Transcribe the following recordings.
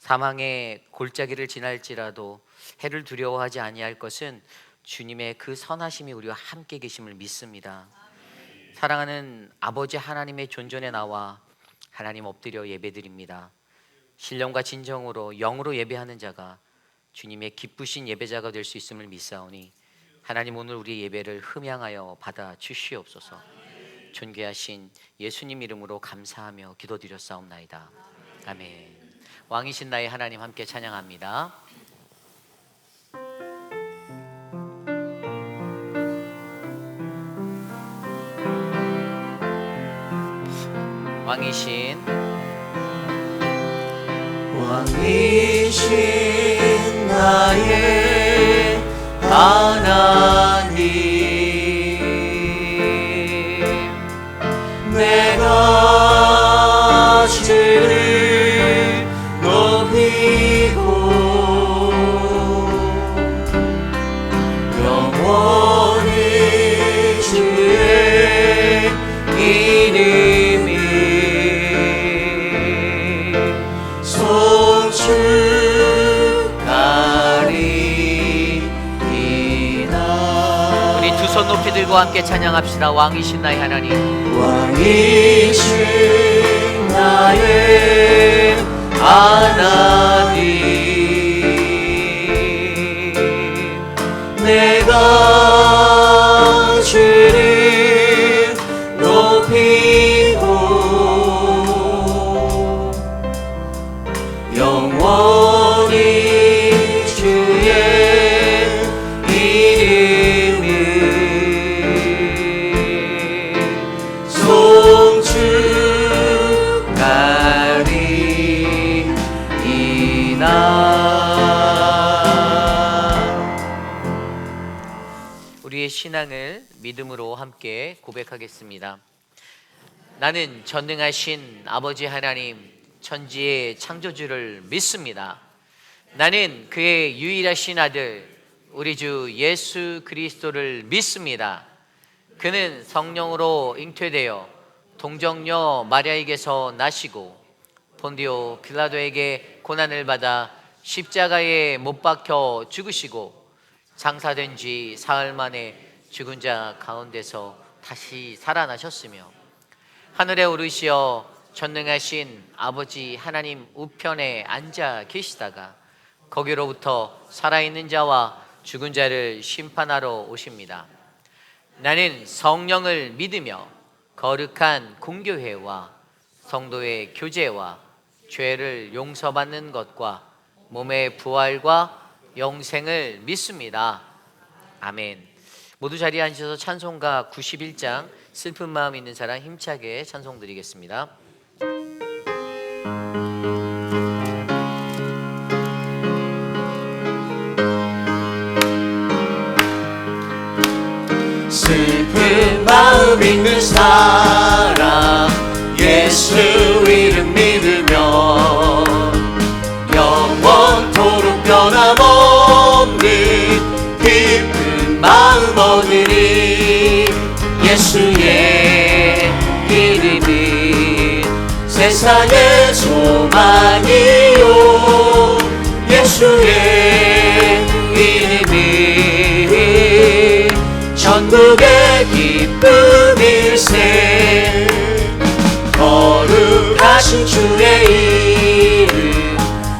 사망의 골짜기를 지날지라도 해를 두려워하지 아니할 것은 주님의 그 선하심이 우리와 함께 계심을 믿습니다. 사랑하는 아버지 하나님의 존전에 나와 하나님 엎드려 예배드립니다. 신령과 진정으로 영으로 예배하는 자가 주님의 기쁘신 예배자가 될 수 있음을 믿사오니 하나님, 오늘 우리 예배를 흠양하여 받아 주시옵소서. 존귀하신 예수님 이름으로 감사하며 기도드렸사옵나이다. 아멘. 왕이신 나의 하나님 함께 찬양합니다. 왕이신 나의 하나님, 내가 주를 높이고 영원히 주의 이름이 송축하리이다. 우리 두 손 높이 들고 함께 찬양합시다. 왕이신 나의 하나님, 왕이신 나의 하나님, 내가 주를 높이고 영원히 주의 이름을 송축하리이다. 우리의 신앙을 믿음으로 함께 고백하겠습니다. 나는 전능하신 아버지 하나님, 천지의 창조주를 믿습니다. 나는 그의 유일하신 아들 우리 주 예수 그리스도를 믿습니다. 그는 성령으로 잉태되어 동정녀 마리아에게서 나시고 본디오 빌라도에게 고난을 받아 십자가에 못 박혀 죽으시고 장사된 지 사흘 만에 죽은 자 가운데서 다시 살아나셨으며 하늘에 오르시어 전능하신 아버지 하나님 우편에 앉아 계시다가 거기로부터 살아있는 자와 죽은 자를 심판하러 오십니다. 나는 성령을 믿으며 거룩한 공교회와 성도의 교제와 죄를 용서받는 것과 몸의 부활과 영생을 믿습니다. 아멘. 모두 자리에 앉으셔서 찬송가 91장 슬픈 마음 있는 사람 힘차게 찬송 드리겠습니다. 슬픈 마음 있는 사람 예수 이름 믿으며 영원토록 변함없는 기쁜 마음 얻으리. 예수의 이름이 세상의 소망이요 예수의 이름이 천국의 기쁨일세. 거룩하신 주의 이름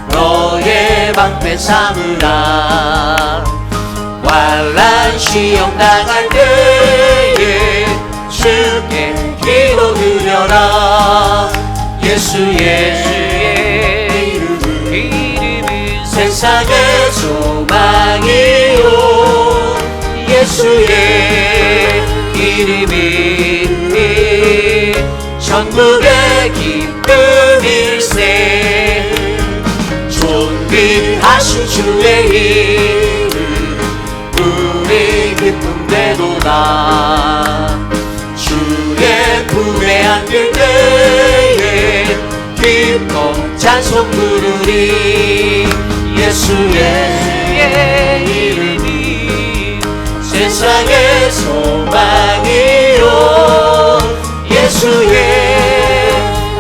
너의 방패 삼으라. 환난 시험 당할 때에 주께 기도 드려라. 예수의 이름은 세상의 소망이요 예수의 이름이 천국의 기쁨일세. 존귀하신 주의 이름 우리 기쁨 되도다. 주의 품에 안길 때에 기뻐 찬송 부르리. 예수의 이름이 세상의 소망이요 예수의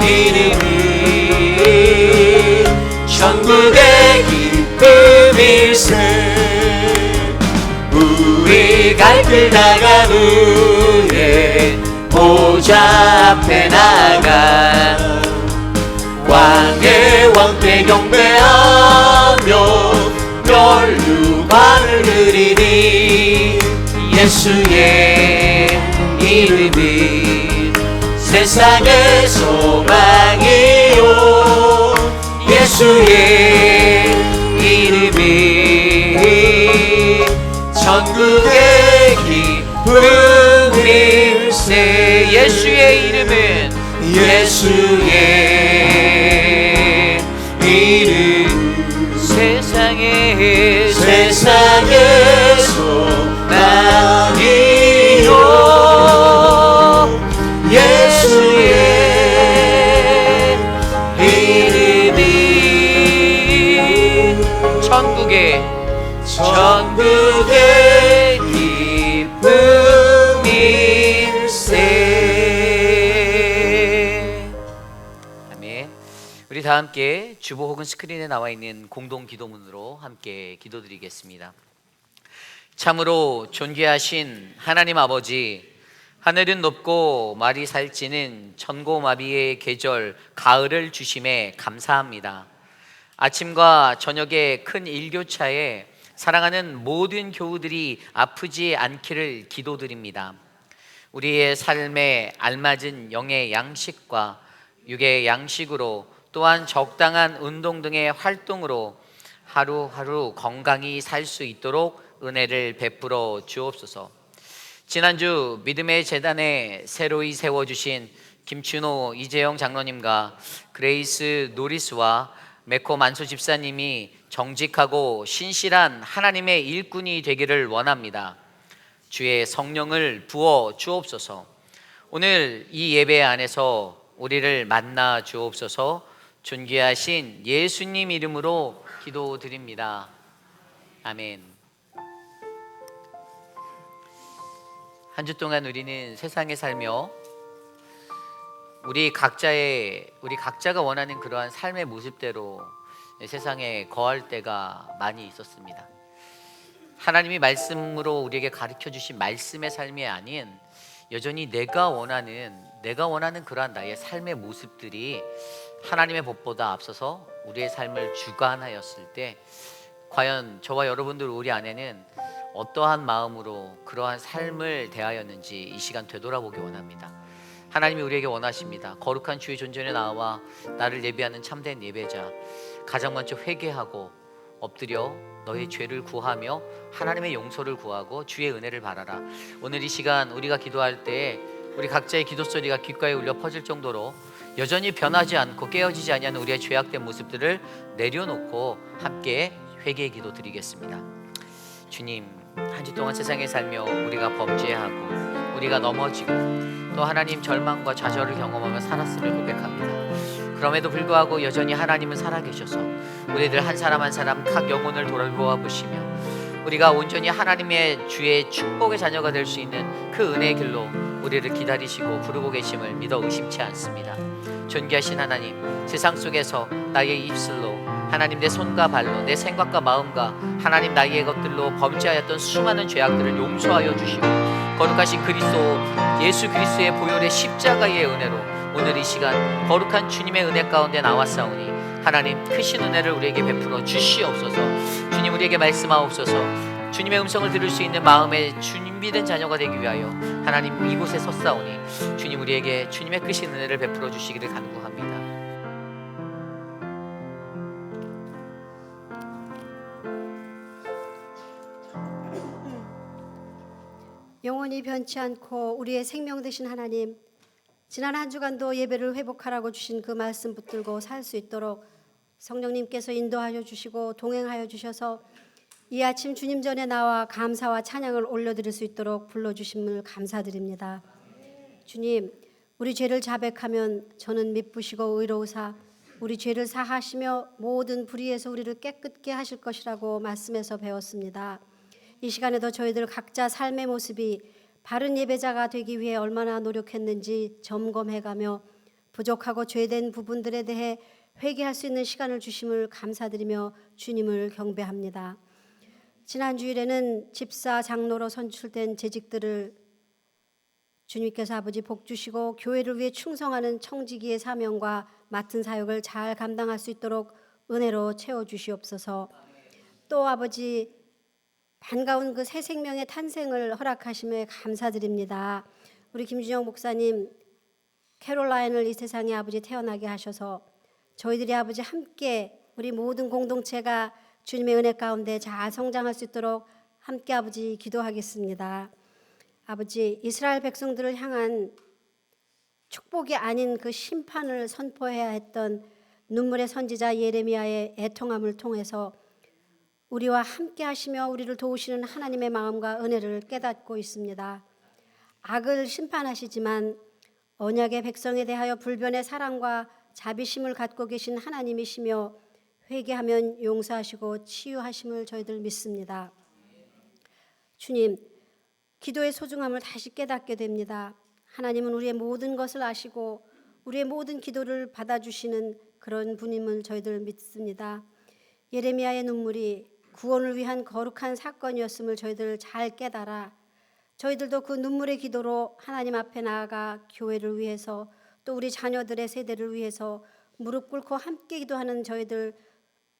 이름이 천국의 기쁨일세. 우리 갈 길 나간 후에 보좌 앞에 나가 왕의 왕께 경배하며 멸류관을 드리니 예수의 이름이 세상의 소망이요 예수의 이름이 천국의 기쁨일세. 예수의 이름은 예수의 이름 세상의 소망이요 예수의 이름이 천국의 기쁨일세. 아멘. 우리 다 함께 주보 혹은 스크린에 나와 있는 공동 기도문으로 함께 기도드리겠습니다. 참으로 존귀하신 하나님 아버지, 하늘은 높고 말이 살찌는 천고마비의 계절 가을을 주심에 감사합니다. 아침과 저녁의 큰 일교차에 사랑하는 모든 교우들이 아프지 않기를 기도드립니다. 우리의 삶에 알맞은 영의 양식과 육의 양식으로 또한 적당한 운동 등의 활동으로 하루하루 건강히 살 수 있도록 은혜를 베풀어 주옵소서. 지난주 믿음의 재단에 새로이 세워주신 김춘호 이재영 장로님과 그레이스 노리스와 메코 만수 집사님이 정직하고 신실한 하나님의 일꾼이 되기를 원합니다. 주의 성령을 부어 주옵소서. 오늘 이 예배 안에서 우리를 만나 주옵소서. 존귀하신 예수님 이름으로 기도드립니다. 아멘. 한 주 동안 우리는 세상에 살며 우리 각자가 원하는 그러한 삶의 모습대로 세상에 거할 때가 많이 있었습니다. 하나님이 말씀으로 우리에게 가르쳐 주신 말씀의 삶이 아닌 여전히 내가 원하는 그러한 나의 삶의 모습들이 하나님의 법보다 앞서서 우리의 삶을 주관하였을 때 과연 저와 여러분들 우리 안에는 어떠한 마음으로 그러한 삶을 대하였는지 이 시간 되돌아보기 원합니다. 하나님이 우리에게 원하십니다. 거룩한 주의 존전에 나와 나를 예배하는 참된 예배자, 가장 먼저 회개하고 엎드려 너의 죄를 구하며 하나님의 용서를 구하고 주의 은혜를 바라라. 오늘 이 시간 우리가 기도할 때 우리 각자의 기도 소리가 귓가에 울려 퍼질 정도로 여전히 변하지 않고 깨어지지 아니하는 우리의 죄악된 모습들을 내려놓고 함께 회개의 기도 드리겠습니다. 주님, 한 주 동안 세상에 살며 우리가 범죄하고 우리가 넘어지고 또 하나님 절망과 좌절을 경험하며 살았음을 고백합니다. 그럼에도 불구하고 여전히 하나님은 살아계셔서 우리들 한 사람 한 사람 각 영혼을 돌아보아 보시며 우리가 온전히 하나님의 주의 축복의 자녀가 될 수 있는 그 은혜의 길로 우리를 기다리시고 부르고 계심을 믿어 의심치 않습니다. 존귀하신 하나님, 세상 속에서 나의 입술로 하나님 내 손과 발로 내 생각과 마음과 하나님 나의 것들로 범죄하였던 수많은 죄악들을 용서하여 주시고 거룩하신 그리스도 예수 그리스도의 보혈의 십자가의 은혜로 오늘 이 시간 거룩한 주님의 은혜 가운데 나왔사오니 하나님 크신 은혜를 우리에게 베풀어 주시옵소서. 주님 우리에게 말씀하옵소서. 주님의 음성을 들을 수 있는 마음에 준비된 자녀가 되기 위하여 하나님 이곳에 섰사오니 주님 우리에게 주님의 크신 은혜를 베풀어 주시기를 간구합니다. 영원히 변치 않고 우리의 생명 되신 하나님, 지난 한 주간도 예배를 회복하라고 주신 그 말씀 붙들고 살 수 있도록 성령님께서 인도하여 주시고 동행하여 주셔서 이 아침 주님 전에 나와 감사와 찬양을 올려드릴 수 있도록 불러주심을 감사드립니다. 주님, 우리 죄를 자백하면 저는 미쁘시고 의로우사 우리 죄를 사하시며 모든 불의에서 우리를 깨끗게 하실 것이라고 말씀에서 배웠습니다. 이 시간에도 저희들 각자 삶의 모습이 바른 예배자가 되기 위해 얼마나 노력했는지 점검해가며 부족하고 죄된 부분들에 대해 회개할 수 있는 시간을 주심을 감사드리며 주님을 경배합니다. 지난 주일에는 집사 장로로 선출된 재직들을 주님께서 아버지 복 주시고 교회를 위해 충성하는 청지기의 사명과 맡은 사역을 잘 감당할 수 있도록 은혜로 채워주시옵소서. 또 아버지 반가운 그 새 생명의 탄생을 허락하심에 감사드립니다. 우리 김준영 목사님 캐롤라인을 이 세상에 아버지 태어나게 하셔서 저희들이 아버지 함께 우리 모든 공동체가 주님의 은혜 가운데 잘 성장할 수 있도록 함께 아버지 기도하겠습니다. 아버지 이스라엘 백성들을 향한 축복이 아닌 그 심판을 선포해야 했던 눈물의 선지자 예레미야의 애통함을 통해서 우리와 함께 하시며 우리를 도우시는 하나님의 마음과 은혜를 깨닫고 있습니다. 악을 심판하시지만 언약의 백성에 대하여 불변의 사랑과 자비심을 갖고 계신 하나님이시며 회개하면 용서하시고 치유하심을 저희들 믿습니다. 주님, 기도의 소중함을 다시 깨닫게 됩니다. 하나님은 우리의 모든 것을 아시고 우리의 모든 기도를 받아주시는 그런 분임을 저희들 믿습니다. 예레미야의 눈물이 구원을 위한 거룩한 사건이었음을 저희들 잘 깨달아 저희들도 그 눈물의 기도로 하나님 앞에 나아가 교회를 위해서 또 우리 자녀들의 세대를 위해서 무릎 꿇고 함께 기도하는 저희들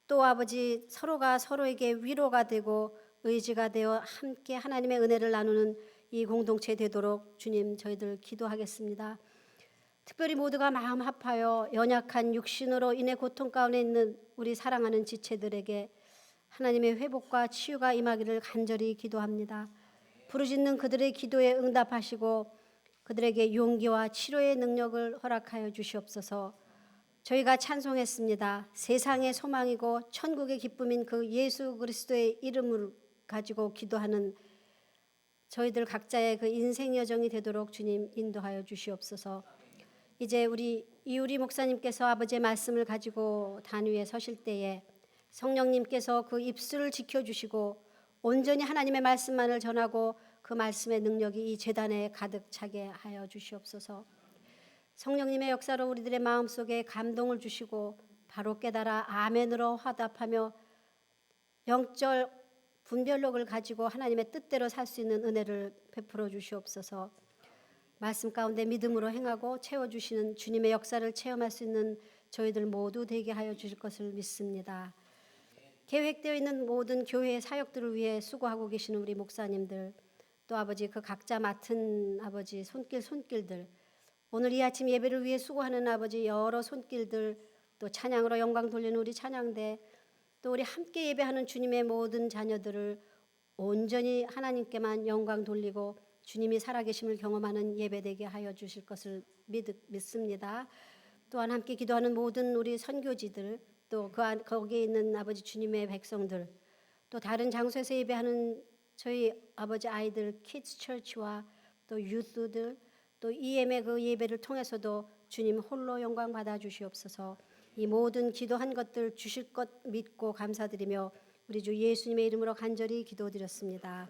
또 아버지 서로가 서로에게 위로가 되고 의지가 되어 함께 하나님의 은혜를 나누는 이 공동체 되도록 주님 저희들 기도하겠습니다. 특별히 모두가 마음 합하여 연약한 육신으로 인해 고통 가운데 있는 우리 사랑하는 지체들에게 하나님의 회복과 치유가 임하기를 간절히 기도합니다. 부르짖는 그들의 기도에 응답하시고 그들에게 용기와 치료의 능력을 허락하여 주시옵소서. 저희가 찬송했습니다. 세상의 소망이고 천국의 기쁨인 그 예수 그리스도의 이름을 가지고 기도하는 저희들 각자의 그 인생 여정이 되도록 주님 인도하여 주시옵소서. 이제 우리 이우리 목사님께서 아버지의 말씀을 가지고 단위에 서실 때에 성령님께서 그 입술을 지켜주시고 온전히 하나님의 말씀만을 전하고 그 말씀의 능력이 이 제단에 가득 차게 하여 주시옵소서. 성령님의 역사로 우리들의 마음속에 감동을 주시고 바로 깨달아 아멘으로 화답하며 영적 분별력을 가지고 하나님의 뜻대로 살 수 있는 은혜를 베풀어 주시옵소서. 말씀 가운데 믿음으로 행하고 채워주시는 주님의 역사를 체험할 수 있는 저희들 모두 되게 하여 주실 것을 믿습니다. 계획되어 있는 모든 교회의 사역들을 위해 수고하고 계시는 우리 목사님들 또 아버지 그 각자 맡은 아버지 손길들 오늘 이 아침 예배를 위해 수고하는 아버지 여러 손길들 또 찬양으로 영광 돌리는 우리 찬양대 또 우리 함께 예배하는 주님의 모든 자녀들을 온전히 하나님께만 영광 돌리고 주님이 살아계심을 경험하는 예배되게 하여 주실 것을 믿습니다. 또한 함께 기도하는 모든 우리 선교지들 또 거기에 있는 아버지 주님의 백성들 또 다른 장소에서 예배하는 저희 아버지 아이들 키즈 처치와 또 유스들 또 EM의 그 예배를 통해서도 주님 홀로 영광 받아 주시옵소서. 이 모든 기도한 것들 주실 것 믿고 감사드리며 우리 주 예수님의 이름으로 간절히 기도드렸습니다.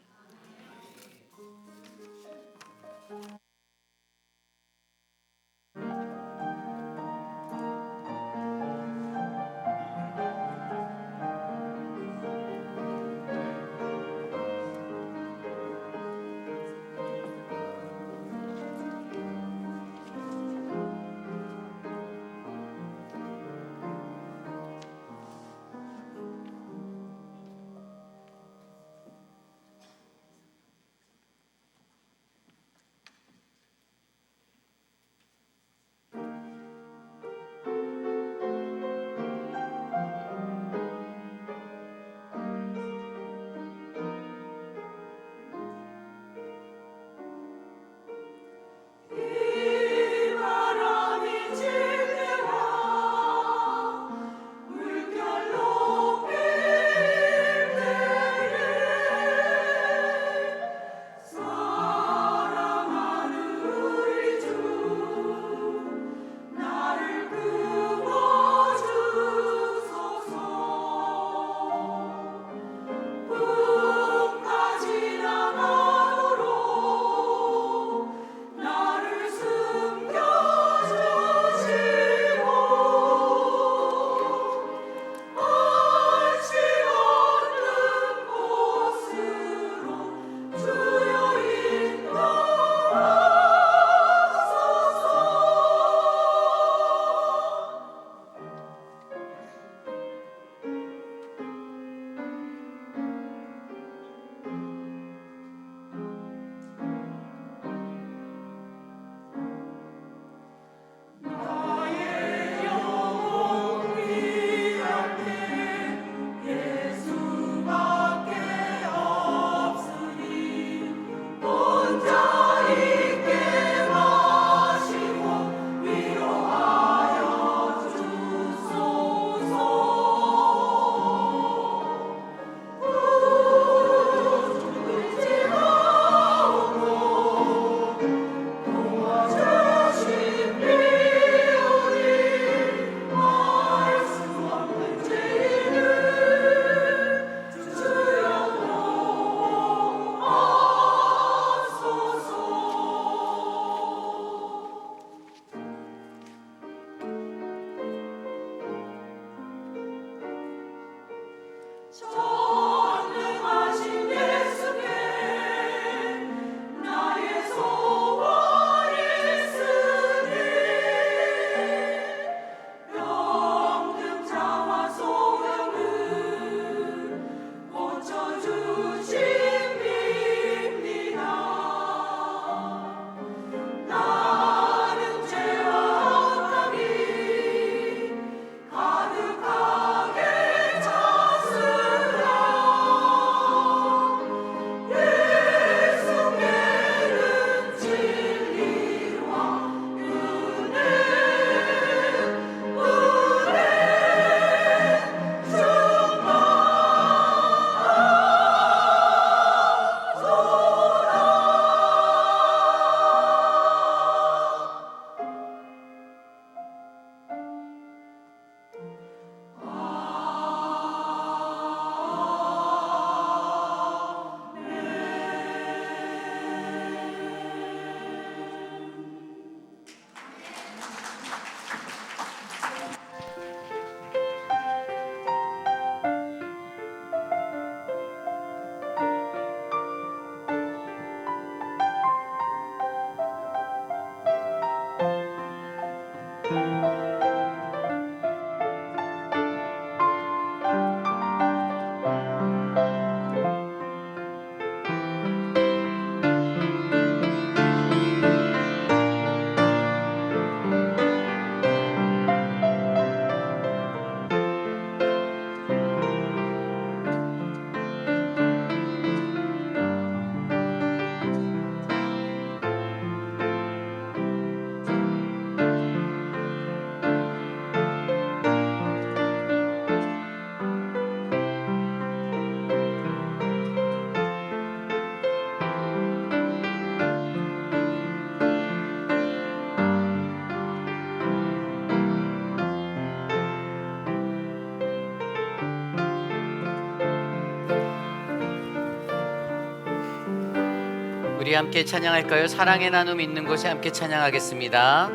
우리 함께 찬양할까요? 사랑의 나눔 있는 곳에 함께 찬양하겠습니다.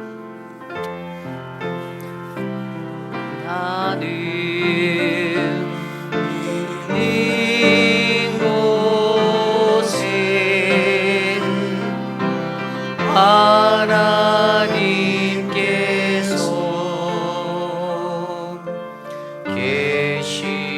나눔 있는 곳에 하나님께서 계시도다.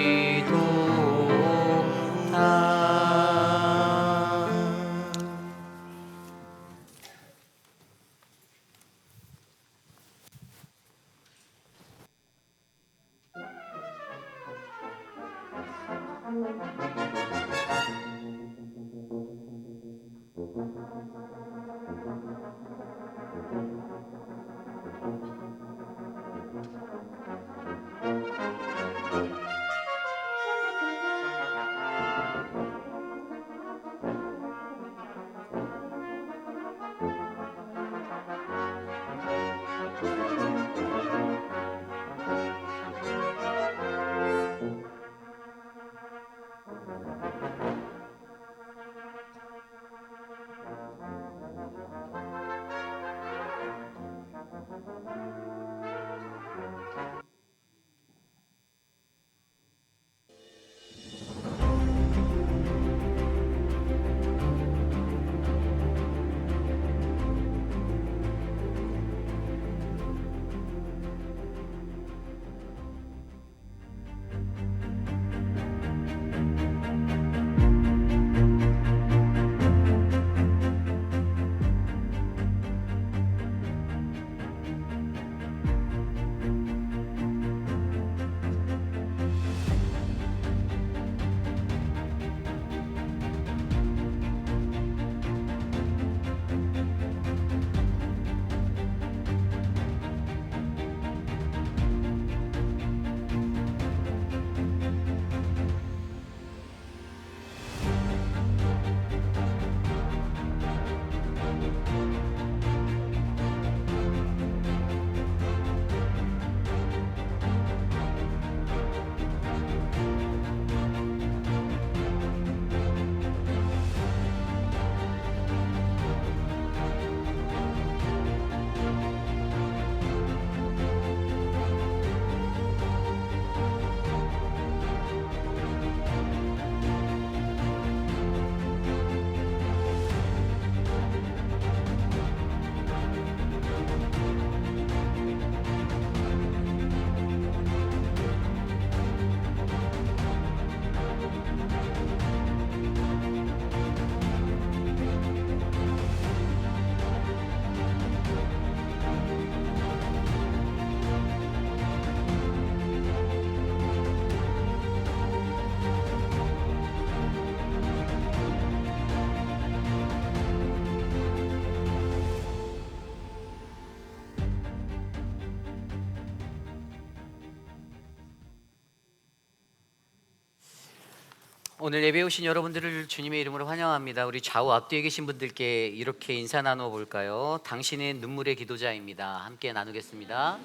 오늘 예배 오신 여러분들을 주님의 이름으로 환영합니다. 우리 좌우 앞뒤에 계신 분들께 이렇게 인사 나누어 볼까요? 당신은 눈물의 기도자입니다. 함께 나누겠습니다.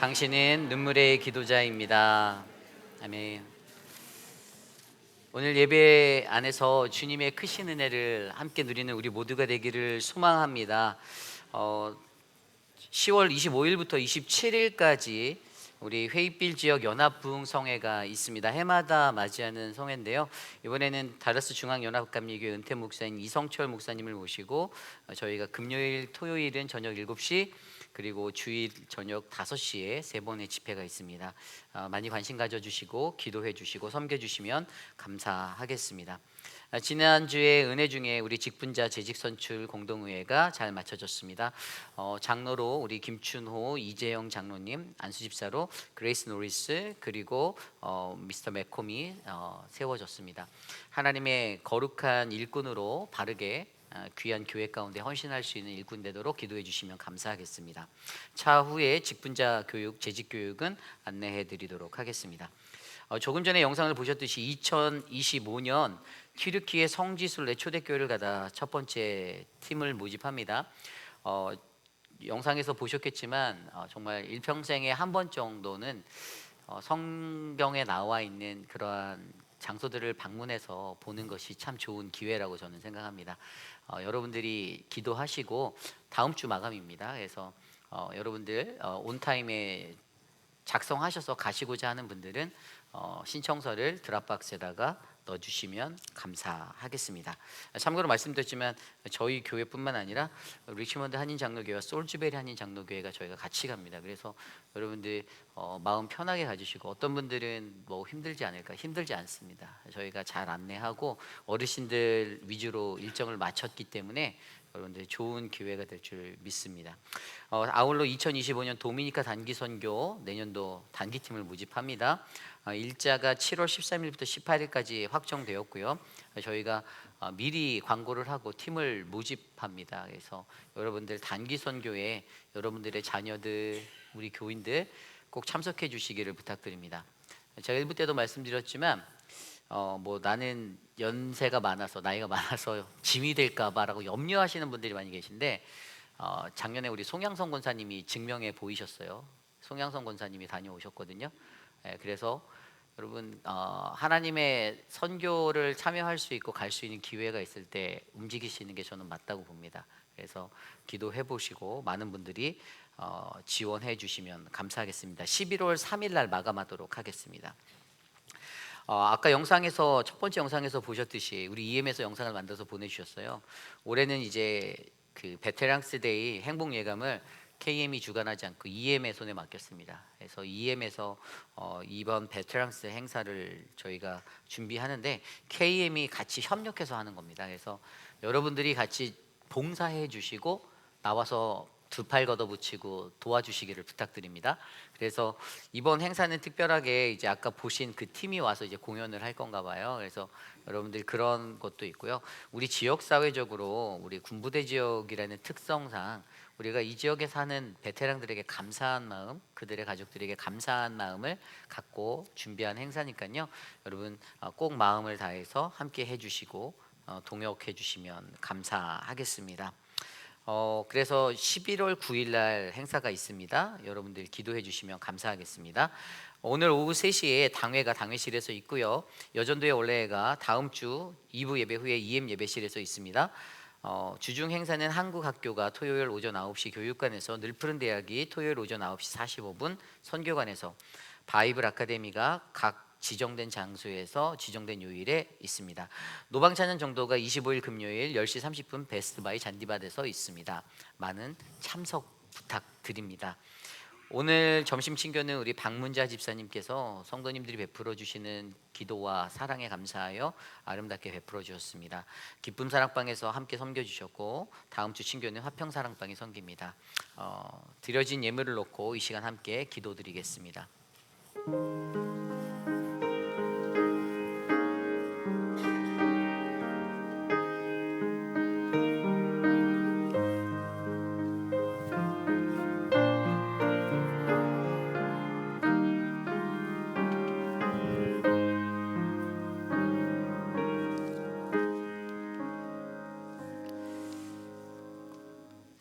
당신은 눈물의 기도자입니다. 아멘. 오늘 예배 안에서 주님의 크신 은혜를 함께 누리는 우리 모두가 되기를 소망합니다. 10월 25일부터 27일까지 우리 회의빌 지역 연합부흥성회가 있습니다. 해마다 맞이하는 성회인데요. 이번에는 다라스 중앙연합감리교회 은퇴 목사인 이성철 목사님을 모시고 저희가 금요일, 토요일은 저녁 7시 그리고 주일 저녁 5시에 세 번의 집회가 있습니다. 많이 관심 가져주시고 기도해 주시고 섬겨 주시면 감사하겠습니다. 지난주에 은혜 중에 우리 직분자 재직선출 공동의회가 잘 마쳐졌습니다. 장로로 우리 김춘호, 이재영 장로님, 안수집사로 그레이스 노리스 그리고 미스터 매콤이 세워졌습니다. 하나님의 거룩한 일꾼으로 바르게 귀한 교회 가운데 헌신할 수 있는 일꾼 되도록 기도해 주시면 감사하겠습니다. 차후에 직분자 교육, 재직 교육은 안내해 드리도록 하겠습니다. 조금 전에 영상을 보셨듯이 2025년 튀르키예 성지순례 초대교회를 가다 첫 번째 팀을 모집합니다. 영상에서 보셨겠지만 정말 일평생에 한 번 정도는 성경에 나와 있는 그러한 장소들을 방문해서 보는 것이 참 좋은 기회라고 저는 생각합니다. 여러분들이 기도하시고 다음 주 마감입니다. 그래서 여러분들 온타임에 작성하셔서 가시고자 하는 분들은 신청서를 드랍박스에다가 넣어주시면 감사하겠습니다. 참고로 말씀드렸지만 저희 교회뿐만 아니라 리치먼드 한인장로교회와 솔즈베리 한인장로교회가 저희가 같이 갑니다. 그래서 여러분들 마음 편하게 가주시고, 어떤 분들은 뭐 힘들지 않을까, 힘들지 않습니다. 저희가 잘 안내하고 어르신들 위주로 일정을 마쳤기 때문에 여러분들 좋은 기회가 될 줄 믿습니다. 아울러 2025년 도미니카 단기 선교 내년도 단기팀을 모집합니다. 일자가 7월 13일부터 18일까지 확정되었고요. 저희가 미리 광고를 하고 팀을 모집합니다. 그래서 여러분들 단기 선교에 여러분들의 자녀들, 우리 교인들 꼭 참석해 주시기를 부탁드립니다. 제가 1부 때도 말씀드렸지만 뭐 나는 연세가 많아서, 나이가 많아서 짐이 될까봐라고 염려하시는 분들이 많이 계신데, 작년에 우리 송양성 권사님이 증명해 보이셨어요. 송양성 권사님이 다녀오셨거든요. 그래서 여러분 하나님의 선교를 참여할 수 있고 갈 수 있는 기회가 있을 때 움직이시는 게 저는 맞다고 봅니다. 그래서 기도해 보시고 많은 분들이 지원해 주시면 감사하겠습니다. 11월 3일 날 마감하도록 하겠습니다. 아까 영상에서, 첫 번째 영상에서 보셨듯이 우리 EM에서 영상을 만들어서 보내주셨어요. 올해는 이제 그 베테랑스 데이 행복 예감을 KM이 주관하지 않고 EM의 손에 맡겼습니다. 그래서 EM에서 이번 베테랑스 행사를 저희가 준비하는데 KM이 같이 협력해서 하는 겁니다. 그래서 여러분들이 같이 봉사해 주시고 나와서 두 팔 걷어붙이고 도와주시기를 부탁드립니다. 그래서 이번 행사는 특별하게 이제 아까 보신 그 팀이 와서 이제 공연을 할 건가 봐요. 그래서 여러분들 그런 것도 있고요. 우리 지역 사회적으로 우리 군부대 지역이라는 특성상 우리가 이 지역에 사는 베테랑들에게 감사한 마음, 그들의 가족들에게 감사한 마음을 갖고 준비한 행사니까요. 여러분 꼭 마음을 다해서 함께 해주시고 동역해 주시면 감사하겠습니다. 그래서 11월 9일 날 행사가 있습니다. 여러분들 기도해 주시면 감사하겠습니다. 오늘 오후 3시에 당회가 당회실에서 있고요. 여전도의 원래가 다음 주 2부 예배 후에 EM 예배실에서 있습니다. 주중 행사는 한국학교가 토요일 오전 9시 교육관에서, 늘푸른 대학이 토요일 오전 9시 45분 선교관에서, 바이블 아카데미가 각 지정된 장소에서 지정된 요일에 있습니다. 노방찬양 정도가 25일 금요일 10시 30분 베스트바이 잔디밭에서 있습니다. 많은 참석 부탁드립니다. 오늘 점심 친교는 우리 박문자 집사님께서 성도님들이 베풀어 주시는 기도와 사랑에 감사하여 아름답게 베풀어 주셨습니다. 기쁨 사랑방에서 함께 섬겨 주셨고, 다음 주 친교는 화평 사랑방이 섬깁니다. 드려진 예물을 놓고 이 시간 함께 기도드리겠습니다.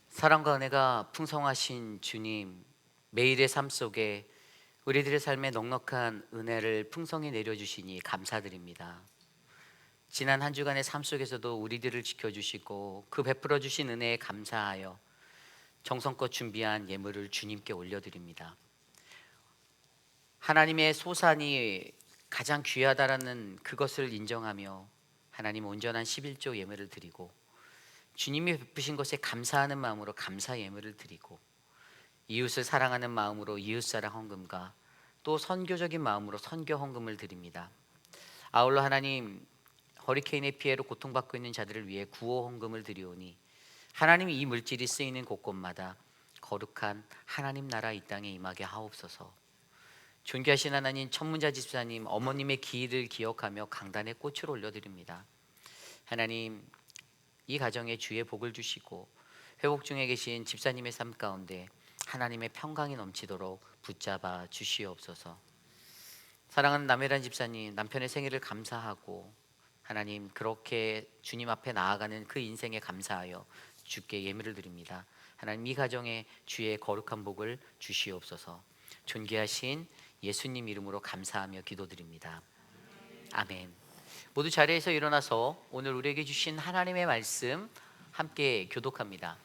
사랑과 은혜가 풍성하신 주님, 매일의 삶 속에 우리들의 삶에 넉넉한 은혜를 풍성히 내려주시니 감사드립니다. 지난 한 주간의 삶 속에서도 우리들을 지켜주시고 그 베풀어 주신 은혜에 감사하여 정성껏 준비한 예물을 주님께 올려드립니다. 하나님의 소산이 가장 귀하다라는 그것을 인정하며 하나님 온전한 11조 예물을 드리고, 주님이 베푸신 것에 감사하는 마음으로 감사 예물을 드리고, 이웃을 사랑하는 마음으로 이웃사랑 헌금과 또 선교적인 마음으로 선교 헌금을 드립니다. 아울러 하나님, 허리케인의 피해로 고통받고 있는 자들을 위해 구호 헌금을 드리오니 하나님이 이 물질이 쓰이는 곳곳마다 거룩한 하나님 나라 이 땅에 임하게 하옵소서. 존귀하신 하나님, 천문자 집사님 어머님의 기일을 기억하며 강단에 꽃을 올려드립니다. 하나님, 이 가정에 주의 복을 주시고 회복 중에 계신 집사님의 삶 가운데 하나님의 평강이 넘치도록 붙잡아 주시옵소서. 사랑하는 남혜란 집사님, 남편의 생일을 감사하고 하나님, 그렇게 주님 앞에 나아가는 그 인생에 감사하여 주께 예물을 드립니다. 하나님, 이 가정에 주의 거룩한 복을 주시옵소서. 존귀하신 예수님 이름으로 감사하며 기도드립니다. 아멘. 모두 자리에서 일어나서 오늘 우리에게 주신 하나님의 말씀 함께 교독합니다.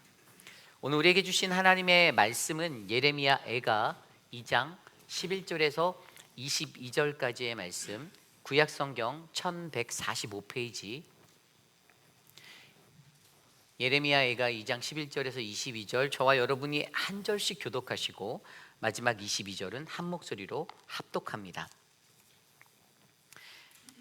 오늘 우리에게 주신 하나님의 말씀은 예레미야 애가 2장 11절에서 22절까지의 말씀, 구약성경 1145페이지, 예레미야 애가 2장 11절에서 22절, 저와 여러분이 한 절씩 교독하시고 마지막 22절은 한 목소리로 합독합니다.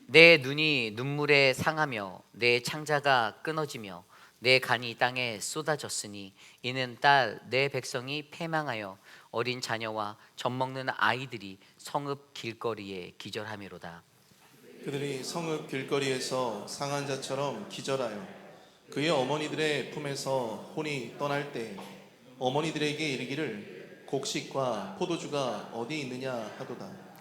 내 눈이 눈물에 상하며 내 창자가 끊어지며 내 간이 땅에 쏟아졌으니 이는 딸 내 백성이 패망하여 어린 자녀와 젖먹는 아이들이 성읍 길거리에 기절하미로다. 그들이 성읍 길거리에서 상한 자처럼 기절하여 그의 어머니들의 품에서 혼이 떠날 때 어머니들에게 이르기를 곡식과 포도주가 어디 있느냐 하도다.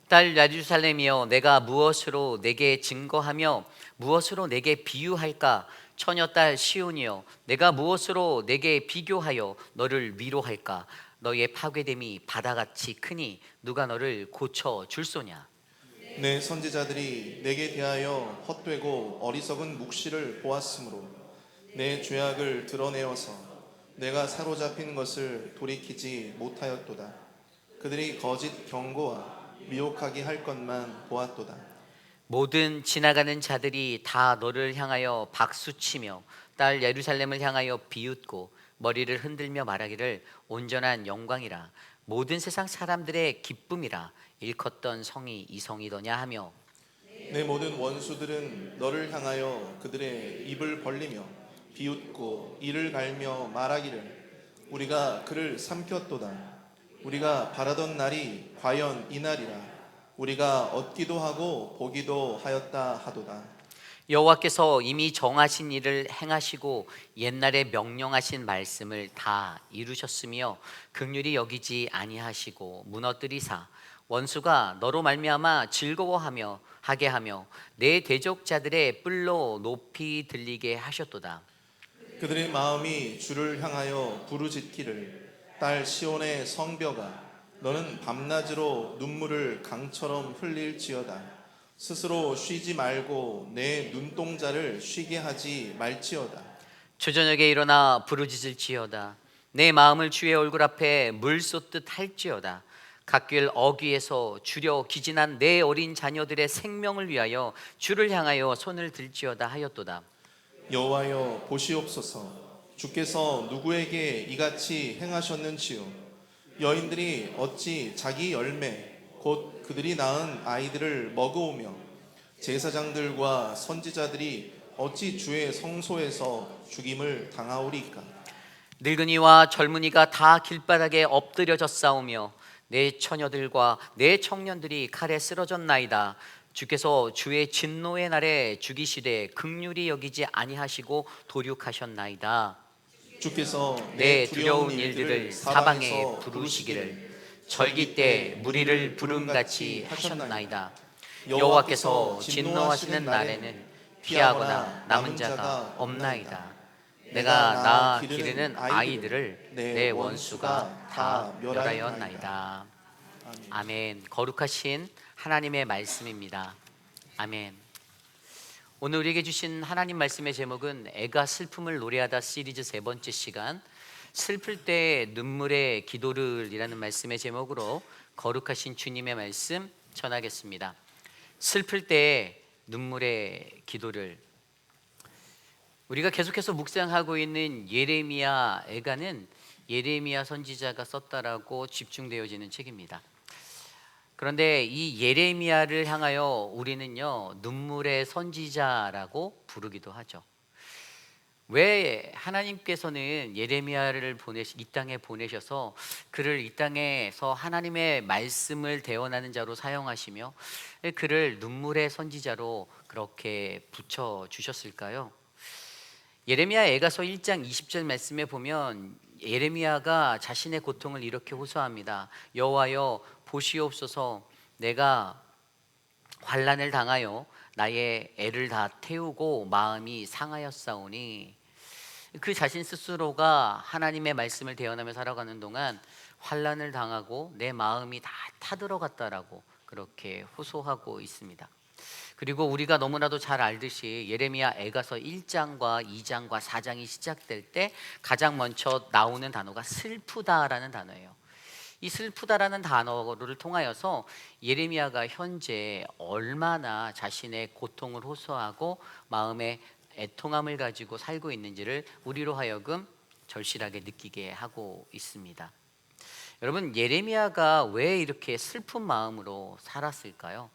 딸 예루살렘이여, 내가 무엇으로 내게 증거하며 무엇으로 내게 비유할까? 처녀 딸 시온이여, 내가 무엇으로 내게 비교하여 너를 위로할까? 너의 파괴됨이 바다같이 크니 누가 너를 고쳐 줄소냐? 내 선지자들이 내게 대하여 헛되고 어리석은 묵시를 보았으므로 내 죄악을 드러내어서 내가 사로잡힌 것을 돌이키지 못하였도다. 그들이 거짓 경고와 미혹하게 할 것만 보았도다. 모든 지나가는 자들이 다 너를 향하여 박수치며 딸 예루살렘을 향하여 비웃고 머리를 흔들며 말하기를 온전한 영광이라, 모든 세상 사람들의 기쁨이라, 일컫던 성이 이 성이더냐 하며 내 모든 원수들은 너를 향하여 그들의 입을 벌리며 비웃고 이를 갈며 말하기를 우리가 그를 삼켰도다. 우리가 바라던 날이 과연 이 날이라. 우리가 얻기도 하고 보기도 하였다 하도다. 여호와께서 이미 정하신 일을 행하시고 옛날에 명령하신 말씀을 다 이루셨으며 긍휼히 여기지 아니하시고 무너뜨리사 원수가 너로 말미암아 즐거워하며 하게 하며 내 대적자들의 뿔로 높이 들리게 하셨도다. 그들의 마음이 주를 향하여 부르짖기를 딸 시온의 성벽아 너는 밤낮으로 눈물을 강처럼 흘릴지어다. 스스로 쉬지 말고 내 눈동자를 쉬게 하지 말지어다. 초저녁에 일어나 부르짖을지어다. 내 마음을 주의 얼굴 앞에 물 쏟듯 할지어다. 갓길 어귀에서 주려 기진한 내 어린 자녀들의 생명을 위하여 주를 향하여 손을 들지어다 하였도다. 여호와여 보시옵소서. 주께서 누구에게 이같이 행하셨는지요. 여인들이 어찌 자기 열매 곧 그들이 낳은 아이들을 먹어오며 제사장들과 선지자들이 어찌 주의 성소에서 죽임을 당하오리까. 늙은이와 젊은이가 다 길바닥에 엎드려져 싸우며 내 처녀들과 내 청년들이 칼에 쓰러졌나이다. 주께서 주의 진노의 날에 죽이시되 긍휼히 여기지 아니하시고 도륙하셨나이다. 주께서 내 두려운 일들을 사방에 부르시기를 절기 때 무리를 부름같이 하셨나이다. 여호와께서 진노하시는 날에는 피하거나 남은 자가 없나이다. 내가 낳아 기르는 아이들을 내 원수가 다 멸하였나이다. 아멘. 거룩하신 하나님의 말씀입니다. 아멘. 오늘 우리에게 주신 하나님 말씀의 제목은 애가 슬픔을 노래하다 시리즈 세 번째 시간, 슬플 때 눈물의 기도를 이라는 말씀의 제목으로 거룩하신 주님의 말씀 전하겠습니다. 슬플 때 눈물의 기도를. 우리가 계속해서 묵상하고 있는 예레미야 애가는 예레미야 선지자가 썼다라고 집중되어지는 책입니다. 그런데 이 예레미야를 향하여 우리는요 눈물의 선지자라고 부르기도 하죠. 왜 하나님께서는 예레미야를 이 땅에 보내셔서 그를 이 땅에서 하나님의 말씀을 대언하는 자로 사용하시며 그를 눈물의 선지자로 그렇게 붙여 주셨을까요? 예레미야 애가서 1장 20절 말씀에 보면 예레미야가 자신의 고통을 이렇게 호소합니다. 여호와여 보시옵소서. 내가 환난을 당하여 나의 애를 다 태우고 마음이 상하였사오니. 그 자신 스스로가 하나님의 말씀을 대언하며 살아가는 동안 환난을 당하고 내 마음이 다 타들어갔다라고 그렇게 호소하고 있습니다. 그리고 우리가 너무나도 잘 알듯이 예레미야 애가서 1장과 2장과 4장이 시작될 때 가장 먼저 나오는 단어가 슬프다라는 단어예요. 이 슬프다라는 단어를 통하여서 예레미야가 현재 얼마나 자신의 고통을 호소하고 마음에 애통함을 가지고 살고 있는지를 우리로 하여금 절실하게 느끼게 하고 있습니다. 여러분, 예레미야가 왜 이렇게 슬픈 마음으로 살았을까요?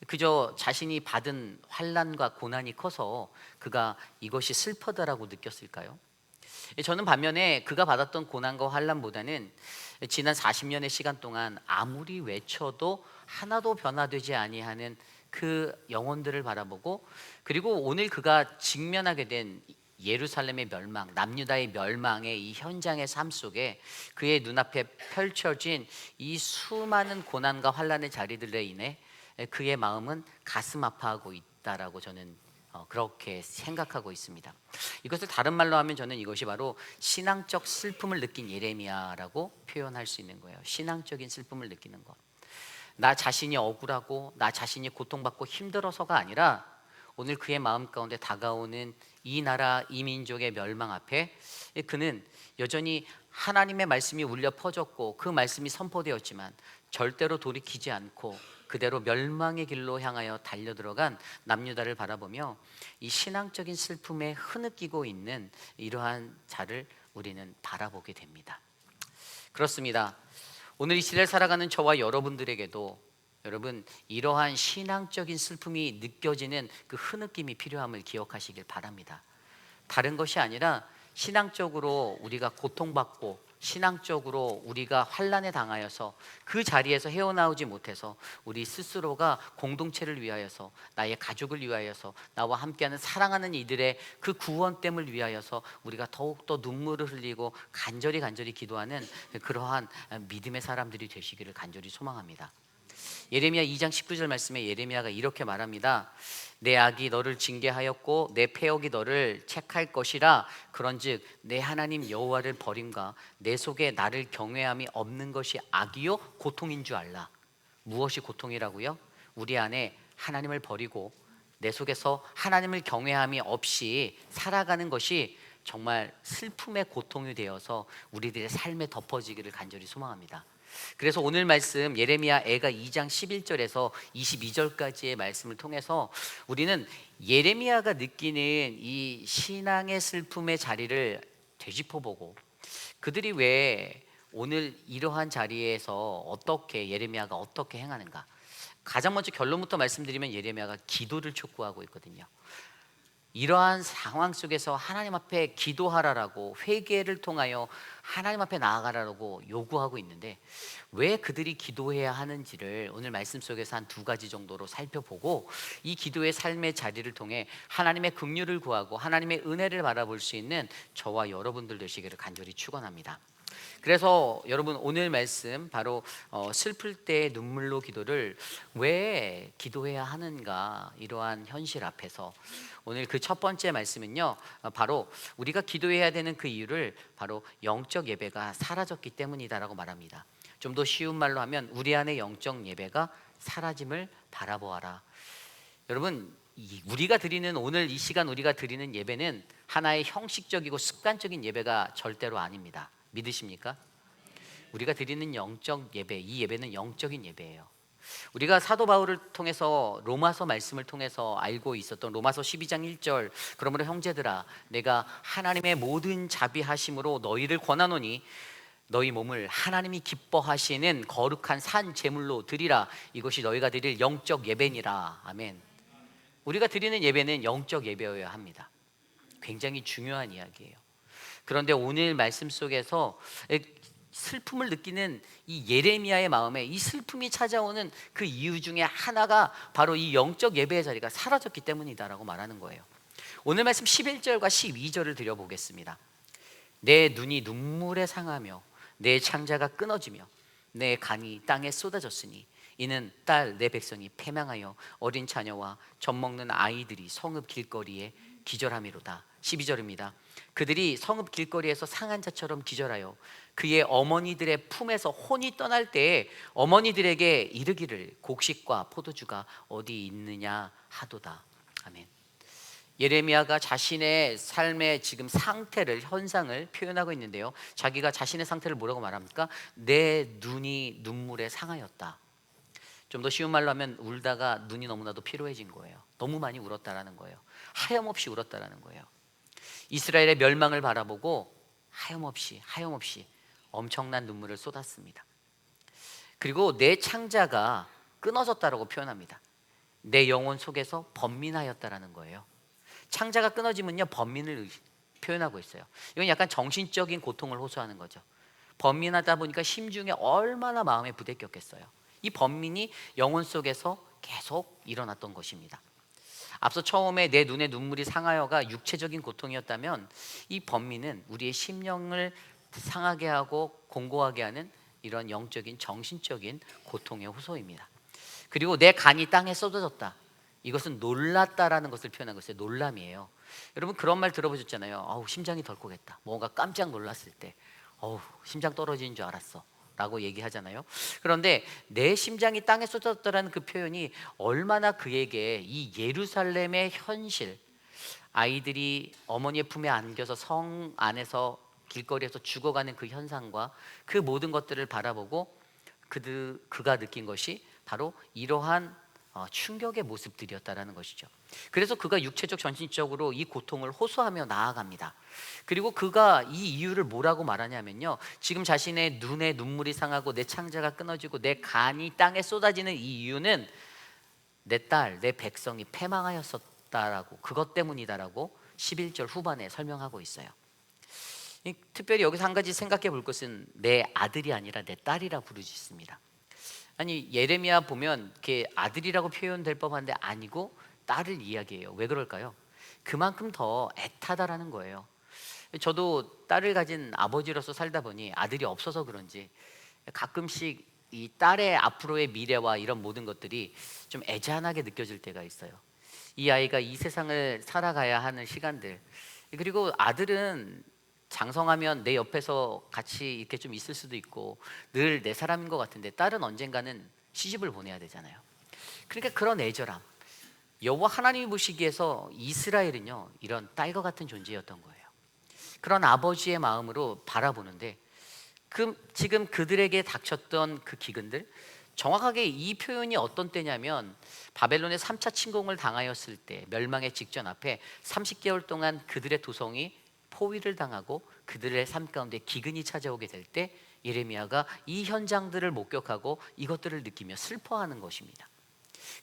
그저 자신이 받은 환난과 고난이 커서 그가 이것이 슬퍼다라고 느꼈을까요? 저는 반면에 그가 받았던 고난과 환난보다는 지난 40년의 시간 동안 아무리 외쳐도 하나도 변화되지 아니하는 그 영혼들을 바라보고, 그리고 오늘 그가 직면하게 된 예루살렘의 멸망, 남유다의 멸망의 이 현장의 삶 속에 그의 눈앞에 펼쳐진 이 수많은 고난과 환난의 자리들에 인해 그의 마음은 가슴 아파하고 있다라고 저는 그렇게 생각하고 있습니다. 이것을 다른 말로 하면 저는 이것이 바로 신앙적 슬픔을 느낀 예레미야라고 표현할 수 있는 거예요. 신앙적인 슬픔을 느끼는 것. 나 자신이 억울하고 나 자신이 고통받고 힘들어서가 아니라 오늘 그의 마음 가운데 다가오는 이 나라 이 민족의 멸망 앞에 그는 여전히 하나님의 말씀이 울려 퍼졌고 그 말씀이 선포되었지만 절대로 돌이키지 않고 그대로 멸망의 길로 향하여 달려들어간 남유다를 바라보며 이 신앙적인 슬픔에 흐느끼고 있는 이러한 자를 우리는 바라보게 됩니다. 그렇습니다. 오늘 이 시대를 살아가는 저와 여러분들에게도 여러분, 이러한 신앙적인 슬픔이 느껴지는 그 흐느낌이 필요함을 기억하시길 바랍니다. 다른 것이 아니라 신앙적으로 우리가 고통받고 신앙적으로 우리가 환난에 당하여서 그 자리에서 헤어나오지 못해서 우리 스스로가 공동체를 위하여서, 나의 가족을 위하여서, 나와 함께하는 사랑하는 이들의 그 구원됨을 위하여서 우리가 더욱더 눈물을 흘리고 간절히 기도하는 그러한 믿음의 사람들이 되시기를 간절히 소망합니다. 예레미야 2장 19절 말씀에 예레미야가 이렇게 말합니다. 내 악이 너를 징계하였고 내 패역이 너를 책할 것이라. 그런즉 내 하나님 여호와를 버림과 내 속에 나를 경외함이 없는 것이 악이요 고통인 줄 알라. 무엇이 고통이라고요? 우리 안에 하나님을 버리고 내 속에서 하나님을 경외함이 없이 살아가는 것이 정말 슬픔의 고통이 되어서 우리들의 삶에 덮어지기를 간절히 소망합니다. 그래서 오늘 말씀 예레미야 애가 2장 11절에서 22절까지의 말씀을 통해서 우리는 예레미야가 느끼는 이 신앙의 슬픔의 자리를 되짚어보고 그들이 왜 오늘 이러한 자리에서 어떻게 예레미야가 어떻게 행하는가. 가장 먼저 결론부터 말씀드리면 예레미야가 기도를 촉구하고 있거든요. 이러한 상황 속에서 하나님 앞에 기도하라라고, 회개를 통하여 하나님 앞에 나아가라고 요구하고 있는데 왜 그들이 기도해야 하는지를 오늘 말씀 속에서 한 두 가지 정도로 살펴보고 이 기도의 삶의 자리를 통해 하나님의 긍휼을 구하고 하나님의 은혜를 바라볼 수 있는 저와 여러분들 되시기를 간절히 축원합니다. 그래서 여러분, 오늘 말씀 바로 슬플 때 눈물로 기도를 왜 기도해야 하는가, 이러한 현실 앞에서 오늘 그 첫 번째 말씀은요, 바로 우리가 기도해야 되는 그 이유를 바로 영적 예배가 사라졌기 때문이다라고 말합니다. 좀 더 쉬운 말로 하면 우리 안에 영적 예배가 사라짐을 바라보아라. 여러분, 우리가 드리는 오늘 이 시간 우리가 드리는 예배는 하나의 형식적이고 습관적인 예배가 절대로 아닙니다. 믿으십니까? 우리가 드리는 영적 예배, 이 예배는 영적인 예배예요. 우리가 사도 바울을 통해서 로마서 말씀을 통해서 알고 있었던 로마서 12장 1절, 그러므로 형제들아 내가 하나님의 모든 자비하심으로 너희를 권하노니 너희 몸을 하나님이 기뻐하시는 거룩한 산 제물로 드리라. 이것이 너희가 드릴 영적 예배니라. 아멘. 우리가 드리는 예배는 영적 예배여야 합니다. 굉장히 중요한 이야기예요. 그런데 오늘 말씀 속에서 슬픔을 느끼는 이 예레미야의 마음에 이 슬픔이 찾아오는 그 이유 중에 하나가 바로 이 영적 예배의 자리가 사라졌기 때문이다라고 말하는 거예요. 오늘 말씀 11절과 12절을 드려보겠습니다. 내 눈이 눈물에 상하며 내 창자가 끊어지며 내 간이 땅에 쏟아졌으니 이는 딸 내 백성이 패망하여 어린 자녀와 젖먹는 아이들이 성읍 길거리에 기절함이로다. 12절입니다. 그들이 성읍 길거리에서 상한 자처럼 기절하여 그의 어머니들의 품에서 혼이 떠날 때에 어머니들에게 이르기를 곡식과 포도주가 어디 있느냐 하도다. 아멘. 예레미야가 자신의 삶의 지금 상태를, 현상을 표현하고 있는데요, 자기가 자신의 상태를 뭐라고 말합니까? 내 눈이 눈물에 상하였다. 좀 더 쉬운 말로 하면 울다가 눈이 너무나도 피로해진 거예요. 너무 많이 울었다라는 거예요. 하염없이 울었다라는 거예요. 이스라엘의 멸망을 바라보고 하염없이 엄청난 눈물을 쏟았습니다. 그리고 내 창자가 끊어졌다라고 표현합니다. 내 영혼 속에서 번민하였다라는 거예요. 창자가 끊어지면요, 번민을 표현하고 있어요. 이건 약간 정신적인 고통을 호소하는 거죠. 번민하다 보니까 심중에 얼마나 마음에 부대꼈겠어요. 이 번민이 영혼 속에서 계속 일어났던 것입니다. 앞서 처음에 내 눈에 눈물이 상하여가 육체적인 고통이었다면, 이 번민은 우리의 심령을 상하게 하고 공고하게 하는 이런 영적인, 정신적인 고통의 호소입니다. 그리고 내 간이 땅에 쏟아졌다. 이것은 놀랐다라는 것을 표현한 것이에요. 놀람이에요. 여러분 그런 말 들어보셨잖아요. 어우, 심장이 덜컥했다. 뭔가 깜짝 놀랐을 때, 어우, 심장 떨어지는 줄 알았어 라고 얘기하잖아요. 그런데 내 심장이 땅에 쏟아졌다라는 그 표현이 얼마나 그에게 이 예루살렘의 현실, 아이들이 어머니의 품에 안겨서 성 안에서 길거리에서 죽어가는 그 현상과 그 모든 것들을 바라보고 그가 느낀 것이 바로 이러한 충격의 모습들이었다라는 것이죠. 그래서 그가 육체적, 정신적으로 이 고통을 호소하며 나아갑니다. 그리고 그가 이 이유를 뭐라고 말하냐면요, 지금 자신의 눈에 눈물이 상하고 내 창자가 끊어지고 내 간이 땅에 쏟아지는 이 이유는 내 딸, 내 백성이 패망하였었다라고, 그것 때문이다라고 11절 후반에 설명하고 있어요. 특별히 여기서 한 가지 생각해 볼 것은 내 아들이 아니라 내 딸이라 부르짖습니다. 아니, 예레미야 보면 이렇게 아들이라고 표현될 법한데 아니고 딸을 이야기해요. 왜 그럴까요? 그만큼 더 애타다라는 거예요. 저도 딸을 가진 아버지로서 살다 보니 아들이 없어서 그런지 가끔씩 이 딸의 앞으로의 미래와 이런 모든 것들이 좀 애잔하게 느껴질 때가 있어요. 이 아이가 이 세상을 살아가야 하는 시간들, 그리고 아들은 장성하면 내 옆에서 같이 이렇게 좀 있을 수도 있고 늘 내 사람인 것 같은데, 딸은 언젠가는 시집을 보내야 되잖아요. 그러니까 그런 애절함, 여호와 하나님이 보시기에서 이스라엘은요, 이런 딸과 같은 존재였던 거예요. 그런 아버지의 마음으로 바라보는데, 지금 그들에게 닥쳤던 그 기근들, 정확하게 이 표현이 어떤 때냐면 바벨론의 3차 침공을 당하였을 때, 멸망의 직전 앞에 30개월 동안 그들의 도성이 포위를 당하고 그들의 삶 가운데 기근이 찾아오게 될 때 예레미야가 이 현장들을 목격하고 이것들을 느끼며 슬퍼하는 것입니다.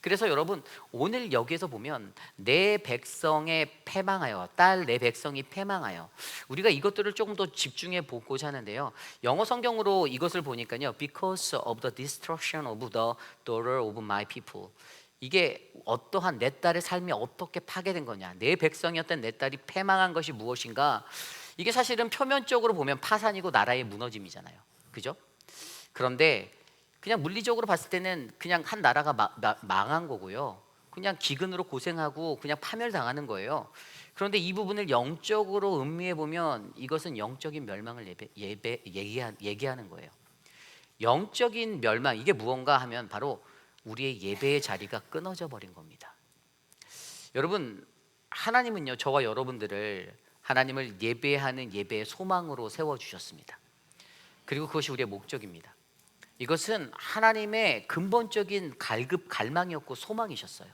그래서 여러분, 오늘 여기에서 보면 내 백성의 패망하여, 딸 내 백성이 패망하여, 우리가 이것들을 조금 더 집중해 보고자 하는데요, 영어 성경으로 이것을 보니까요, Because of the destruction of the daughter of my people, 이게 어떠한 내 딸의 삶이 어떻게 파괴된 거냐, 내 백성이었던 내 딸이 패망한 것이 무엇인가, 이게 사실은 표면적으로 보면 파산이고 나라의 무너짐이잖아요. 그죠? 그런데 그냥 물리적으로 봤을 때는 그냥 한 나라가 망한 거고요, 그냥 기근으로 고생하고 그냥 파멸당하는 거예요. 그런데 이 부분을 영적으로 음미해 보면 이것은 영적인 멸망을 얘기하는 거예요. 영적인 멸망, 이게 무언가 하면 바로 우리의 예배의 자리가 끊어져 버린 겁니다. 여러분, 하나님은요, 저와 여러분들을, 하나님을 예배하는 예배의 소망으로 세워주셨습니다. 그리고 그것이 우리의 목적입니다. 이것은 하나님의 근본적인 갈망이었고 소망이셨어요.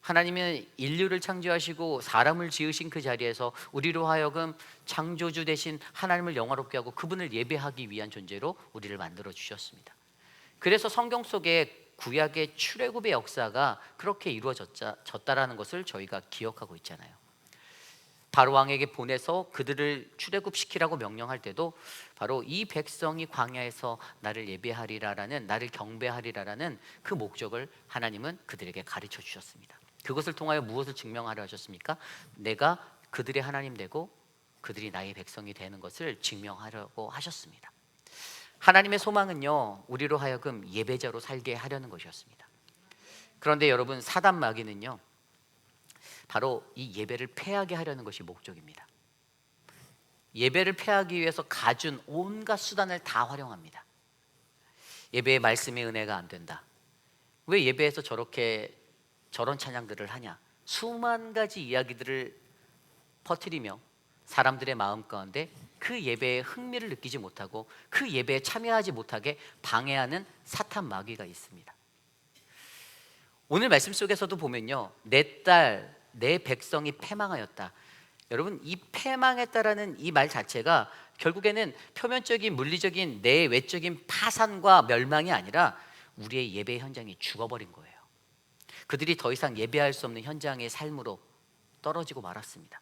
하나님은 인류를 창조하시고 사람을 지으신 그 자리에서 우리로 하여금 창조주 되신 하나님을 영화롭게 하고 그분을 예배하기 위한 존재로 우리를 만들어 주셨습니다. 그래서 성경 속에 구약의 출애굽의 역사가 그렇게 이루어졌다라는 것을 저희가 기억하고 있잖아요. 바로 왕에게 보내서 그들을 출애굽시키라고 명령할 때도 바로 이 백성이 광야에서 나를 예배하리라라는, 나를 경배하리라라는 그 목적을 하나님은 그들에게 가르쳐 주셨습니다. 그것을 통하여 무엇을 증명하려 하셨습니까? 내가 그들의 하나님 되고 그들이 나의 백성이 되는 것을 증명하려고 하셨습니다. 하나님의 소망은요, 우리로 하여금 예배자로 살게 하려는 것이었습니다. 그런데 여러분, 사단 마귀는요, 바로 이 예배를 패하게 하려는 것이 목적입니다. 예배를 패하기 위해서 갖은 온갖 수단을 다 활용합니다. 예배의 말씀의 은혜가 안 된다. 왜 예배에서 저런 찬양들을 하냐? 수만 가지 이야기들을 퍼뜨리며 사람들의 마음 가운데 그 예배에 흥미를 느끼지 못하고 그 예배에 참여하지 못하게 방해하는 사탄 마귀가 있습니다. 오늘 말씀 속에서도 보면요, 내 딸, 내 백성이 패망하였다. 여러분, 이 패망했다라는 이 말 자체가 결국에는 표면적인 물리적인 내 외적인 파산과 멸망이 아니라 우리의 예배 현장이 죽어버린 거예요. 그들이 더 이상 예배할 수 없는 현장의 삶으로 떨어지고 말았습니다.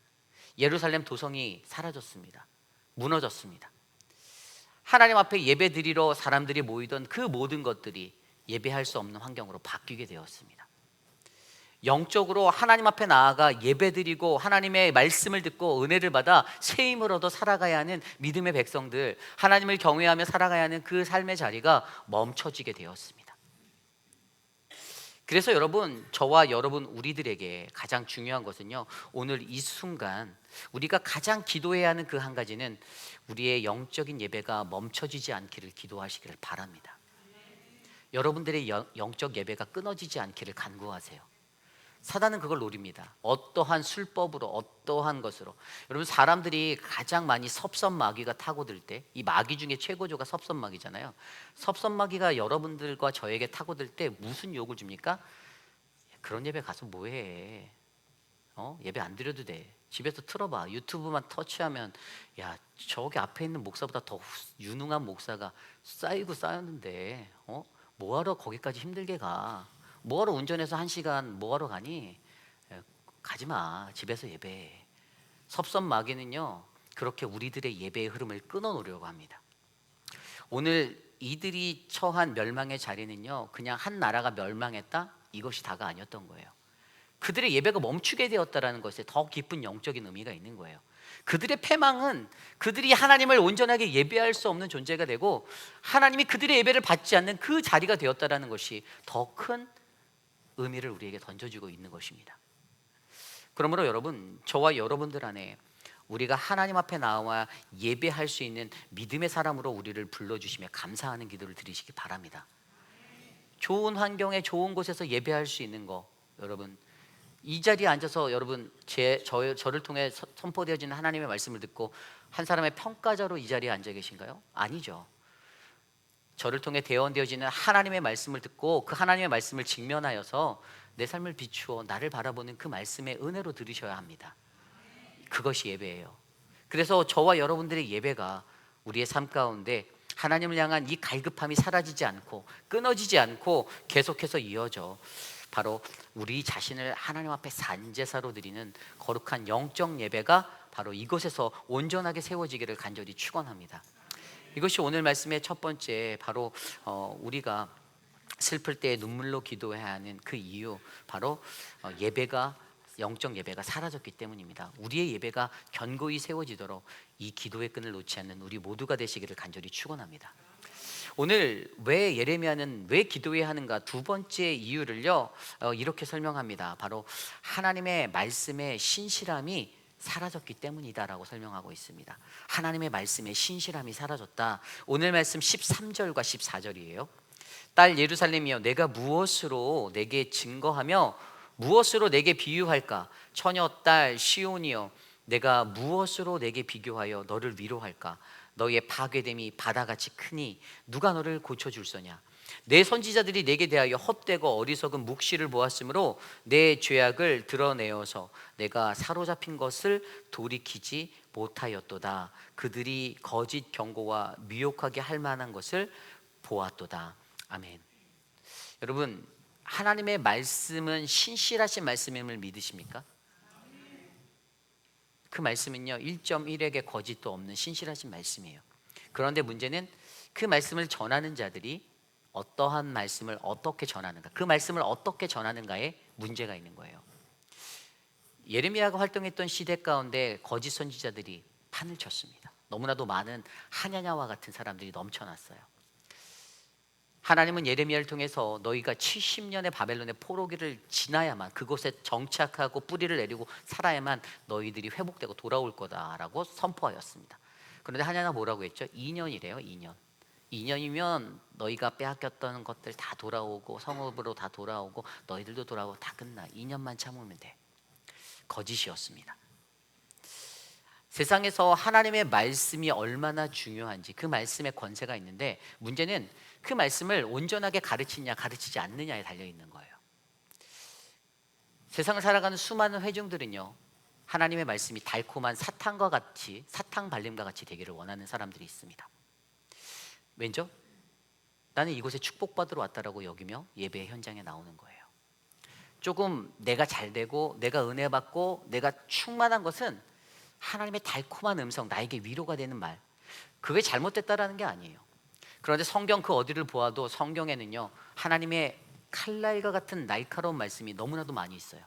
예루살렘 도성이 사라졌습니다. 무너졌습니다. 하나님 앞에 예배드리러 사람들이 모이던 그 모든 것들이 예배할 수 없는 환경으로 바뀌게 되었습니다. 영적으로 하나님 앞에 나아가 예배드리고 하나님의 말씀을 듣고 은혜를 받아 새 힘을 얻어 살아가야 하는 믿음의 백성들, 하나님을 경외하며 살아가야 하는 그 삶의 자리가 멈춰지게 되었습니다. 그래서 여러분, 저와 여러분 우리들에게 가장 중요한 것은요, 오늘 이 순간 우리가 가장 기도해야 하는 그 한 가지는 우리의 영적인 예배가 멈춰지지 않기를 기도하시기를 바랍니다. 여러분들의 영적 예배가 끊어지지 않기를 간구하세요. 사단은 그걸 노립니다. 어떠한 술법으로, 어떠한 것으로. 여러분, 사람들이 가장 많이 섭섭마귀가 타고들 때, 이 마귀 중에 최고조가 섭섭마귀잖아요. 섭섭마귀가 여러분들과 저에게 타고들 때 무슨 욕을 줍니까? 그런 예배 가서 뭐해? 예배 안 드려도 돼. 집에서 틀어봐. 유튜브만 터치하면, 야, 저기 앞에 있는 목사보다 더 유능한 목사가 쌓였는데 뭐하러 거기까지 힘들게 가? 뭐하러 운전해서 1시간 뭐하러 가니? 가지마. 집에서 예배해. 섭섭마귀는요, 그렇게 우리들의 예배의 흐름을 끊어놓으려고 합니다. 오늘 이들이 처한 멸망의 자리는요, 그냥 한 나라가 멸망했다? 이것이 다가 아니었던 거예요. 그들의 예배가 멈추게 되었다는 것에 더 깊은 영적인 의미가 있는 거예요. 그들의 패망은 그들이 하나님을 온전하게 예배할 수 없는 존재가 되고 하나님이 그들의 예배를 받지 않는 그 자리가 되었다는 것이 더 큰 의미를 우리에게 던져주고 있는 것입니다. 그러므로 여러분, 저와 여러분들 안에 우리가 하나님 앞에 나와 예배할 수 있는 믿음의 사람으로 우리를 불러주시며 감사하는 기도를 드리시기 바랍니다. 좋은 환경에 좋은 곳에서 예배할 수 있는 거, 여러분, 이 자리에 앉아서 여러분 저를 통해 선포되어지는 하나님의 말씀을 듣고 한 사람의 평가자로 이 자리에 앉아 계신가요? 아니죠. 저를 통해 대언되어지는 하나님의 말씀을 듣고 그 하나님의 말씀을 직면하여서 내 삶을 비추어 나를 바라보는 그 말씀의 은혜로 들으셔야 합니다. 그것이 예배예요. 그래서 저와 여러분들의 예배가 우리의 삶 가운데 하나님을 향한 이 갈급함이 사라지지 않고 끊어지지 않고 계속해서 이어져 바로 우리 자신을 하나님 앞에 산제사로 드리는 거룩한 영적 예배가 바로 이곳에서 온전하게 세워지기를 간절히 축원합니다. 이것이 오늘 말씀의 첫 번째, 바로 우리가 슬플 때 눈물로 기도해야 하는 그 이유, 바로 예배가, 영적 예배가 사라졌기 때문입니다. 우리의 예배가 견고히 세워지도록 이 기도의 끈을 놓지 않는 우리 모두가 되시기를 간절히 축원합니다. 오늘 왜 예레미야는 왜 기도해야 하는가, 두 번째 이유를요, 이렇게 설명합니다. 바로 하나님의 말씀의 신실함이 사라졌기 때문이다라고 설명하고 있습니다. 하나님의 말씀의 신실함이 사라졌다. 오늘 말씀 13절과 14절이에요. 딸 예루살렘이여, 내가 무엇으로 내게 증거하며 무엇으로 내게 비유할까? 처녀 딸 시온이여, 내가 무엇으로 내게 비교하여 너를 위로할까? 너의 파괴됨이 바다같이 크니 누가 너를 고쳐줄서냐? 내 선지자들이 내게 대하여 헛되고 어리석은 묵시를 보았으므로 내 죄악을 드러내어서 내가 사로잡힌 것을 돌이키지 못하였도다. 그들이 거짓 경고와 미혹하게 할 만한 것을 보았도다. 아멘. 여러분, 하나님의 말씀은 신실하신 말씀임을 믿으십니까? 그 말씀은요, 1.1액의 거짓도 없는 신실하신 말씀이에요. 그런데 문제는 그 말씀을 전하는 자들이 어떠한 말씀을 어떻게 전하는가, 그 말씀을 어떻게 전하는가에 문제가 있는 거예요. 예레미야가 활동했던 시대 가운데 거짓 선지자들이 판을 쳤습니다. 너무나도 많은 하냐냐와 같은 사람들이 넘쳐났어요. 하나님은 예레미야를 통해서 너희가 70년의 바벨론의 포로기를 지나야만, 그곳에 정착하고 뿌리를 내리고 살아야만 너희들이 회복되고 돌아올 거다라고 선포하였습니다. 그런데 하냐냐 뭐라고 했죠? 2년이래요. 2년. 2년이면 너희가 빼앗겼던 것들 다 돌아오고 성읍으로 다 돌아오고 너희들도 돌아오고 다 끝나. 2년만 참으면 돼. 거짓이었습니다. 세상에서 하나님의 말씀이 얼마나 중요한지, 그 말씀의 권세가 있는데, 문제는 그 말씀을 온전하게 가르치냐 가르치지 않느냐에 달려있는 거예요. 세상을 살아가는 수많은 회중들은요, 하나님의 말씀이 달콤한 사탕과 같이, 사탕 발림과 같이 되기를 원하는 사람들이 있습니다. 왠죠? 나는 이곳에 축복받으러 왔다라고 여기며 예배 현장에 나오는 거예요. 조금 내가 잘되고 내가 은혜 받고 내가 충만한 것은 하나님의 달콤한 음성, 나에게 위로가 되는 말, 그게 잘못됐다라는 게 아니에요. 그런데 성경 그 어디를 보아도 성경에는요, 하나님의 칼날과 같은 날카로운 말씀이 너무나도 많이 있어요.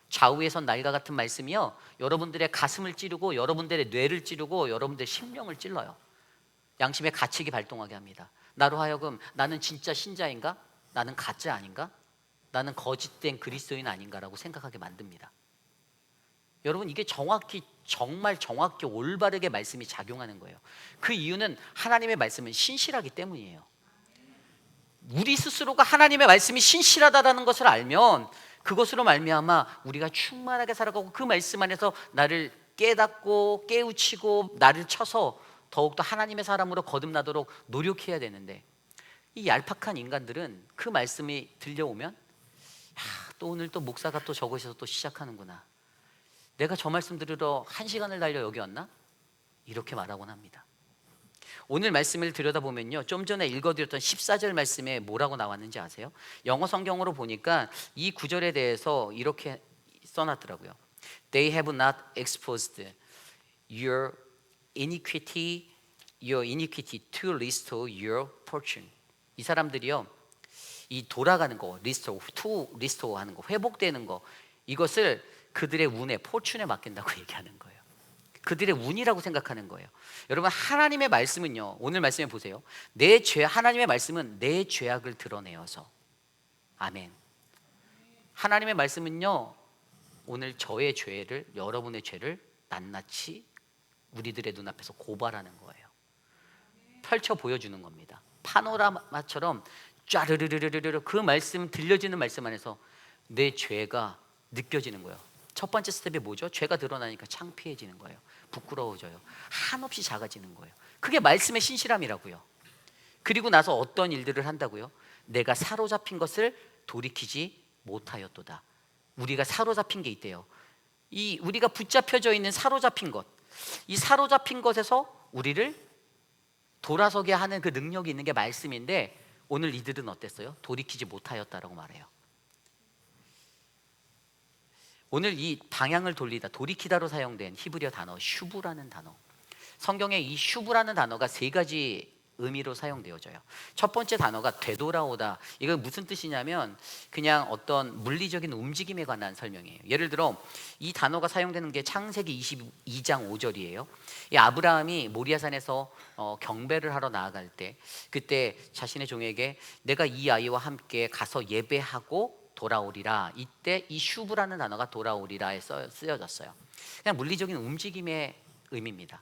좌우에선 날과 같은 말씀이요, 여러분들의 가슴을 찌르고 여러분들의 뇌를 찌르고 여러분들의 심령을 찔러요. 양심의 가책이 발동하게 합니다. 나로 하여금 나는 진짜 신자인가? 나는 가짜 아닌가? 나는 거짓된 그리스도인 아닌가라고 생각하게 만듭니다. 여러분, 이게 정말 정확히 올바르게 말씀이 작용하는 거예요. 그 이유는 하나님의 말씀은 신실하기 때문이에요. 우리 스스로가 하나님의 말씀이 신실하다라는 것을 알면 그것으로 말미암아 우리가 충만하게 살아가고 그 말씀 안에서 나를 깨닫고 깨우치고 나를 쳐서 더욱더 하나님의 사람으로 거듭나도록 노력해야 되는데, 이 얄팍한 인간들은 그 말씀이 들려오면 또 오늘 또 목사가 또 저것에서 또 시작하는구나, 내가 저 말씀 들으러 1시간을 달려 여기 왔나? 이렇게 말하곤 합니다. 오늘 말씀을 들여다보면요, 좀 전에 읽어드렸던 14절 말씀에 뭐라고 나왔는지 아세요? 영어 성경으로 보니까 이 구절에 대해서 이렇게 써놨더라고요. They have not exposed your iniquity to restore your fortune. 이 사람들이요, 이 돌아가는 거, restore 하는 거, 회복되는 거, 이것을 그들의 운에, 포춘에 맡긴다고 얘기하는 거예요. 그들의 운이라고 생각하는 거예요. 여러분, 하나님의 말씀은요, 오늘 말씀해 보세요. 하나님의 말씀은 내 죄악을 드러내어서, 아멘. 하나님의 말씀은요, 오늘 저의 죄를, 여러분의 죄를 낱낱이 우리들의 눈앞에서 고발하는 거예요. 펼쳐 보여주는 겁니다. 파노라마처럼 쫘르르르르르 그 말씀, 들려지는 말씀 안에서 내 죄가 느껴지는 거예요. 첫 번째 스텝이 뭐죠? 죄가 드러나니까 창피해지는 거예요. 부끄러워져요. 한없이 작아지는 거예요. 그게 말씀의 신실함이라고요. 그리고 나서 어떤 일들을 한다고요? 내가 사로잡힌 것을 돌이키지 못하였도다. 우리가 사로잡힌 게 있대요. 이 우리가 붙잡혀져 있는 사로잡힌 것, 이 사로잡힌 것에서 우리를 돌아서게 하는 그 능력이 있는 게 말씀인데, 오늘 이들은 어땠어요? 돌이키지 못하였다라고 말해요. 오늘 이 방향을 돌리다, 돌이키다로 사용된 히브리어 단어 슈브라는 단어, 성경에 이 슈브라는 단어가 3가지 의미로 사용되어져요. 첫 번째 단어가 되돌아오다. 이건 무슨 뜻이냐면 그냥 어떤 물리적인 움직임에 관한 설명이에요. 예를 들어 이 단어가 사용되는 게 창세기 22장 5절이에요. 이 아브라함이 모리아산에서 경배를 하러 나아갈 때, 그때 자신의 종에게 내가 이 아이와 함께 가서 예배하고 돌아오리라, 이때 이 슈브라는 단어가 돌아오리라에 쓰여졌어요. 그냥 물리적인 움직임의 의미입니다.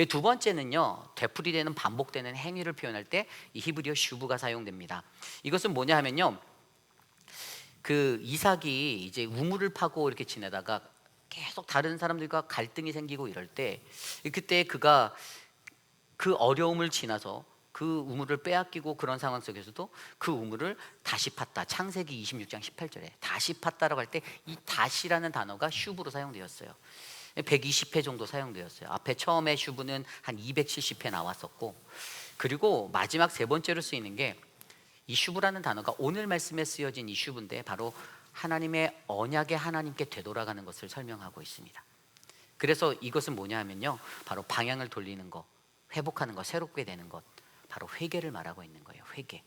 두 번째는요, 되풀이되는 반복되는 행위를 표현할 때 이 히브리어 슈브가 사용됩니다. 이것은 뭐냐 하면요, 그 이삭이 이제 우물을 파고 이렇게 지내다가 계속 다른 사람들과 갈등이 생기고 이럴 때, 그때 그가 그 어려움을 지나서 그 우물을 빼앗기고 그런 상황 속에서도 그 우물을 다시 팠다. 창세기 26장 18절에 다시 팠다라고 할 때 이 다시라는 단어가 슈브로 사용되었어요. 120회 정도 사용되었어요. 앞에 처음에 슈브는 한 270회 나왔었고, 그리고 마지막 3번째로 쓰이는 게 이 슈브라는 단어가 오늘 말씀에 쓰여진 이 슈브인데, 바로 하나님의 언약의 하나님께 되돌아가는 것을 설명하고 있습니다. 그래서 이것은 뭐냐 하면요, 바로 방향을 돌리는 것, 회복하는 것, 새롭게 되는 것, 바로 회개를 말하고 있는 거예요. 회개.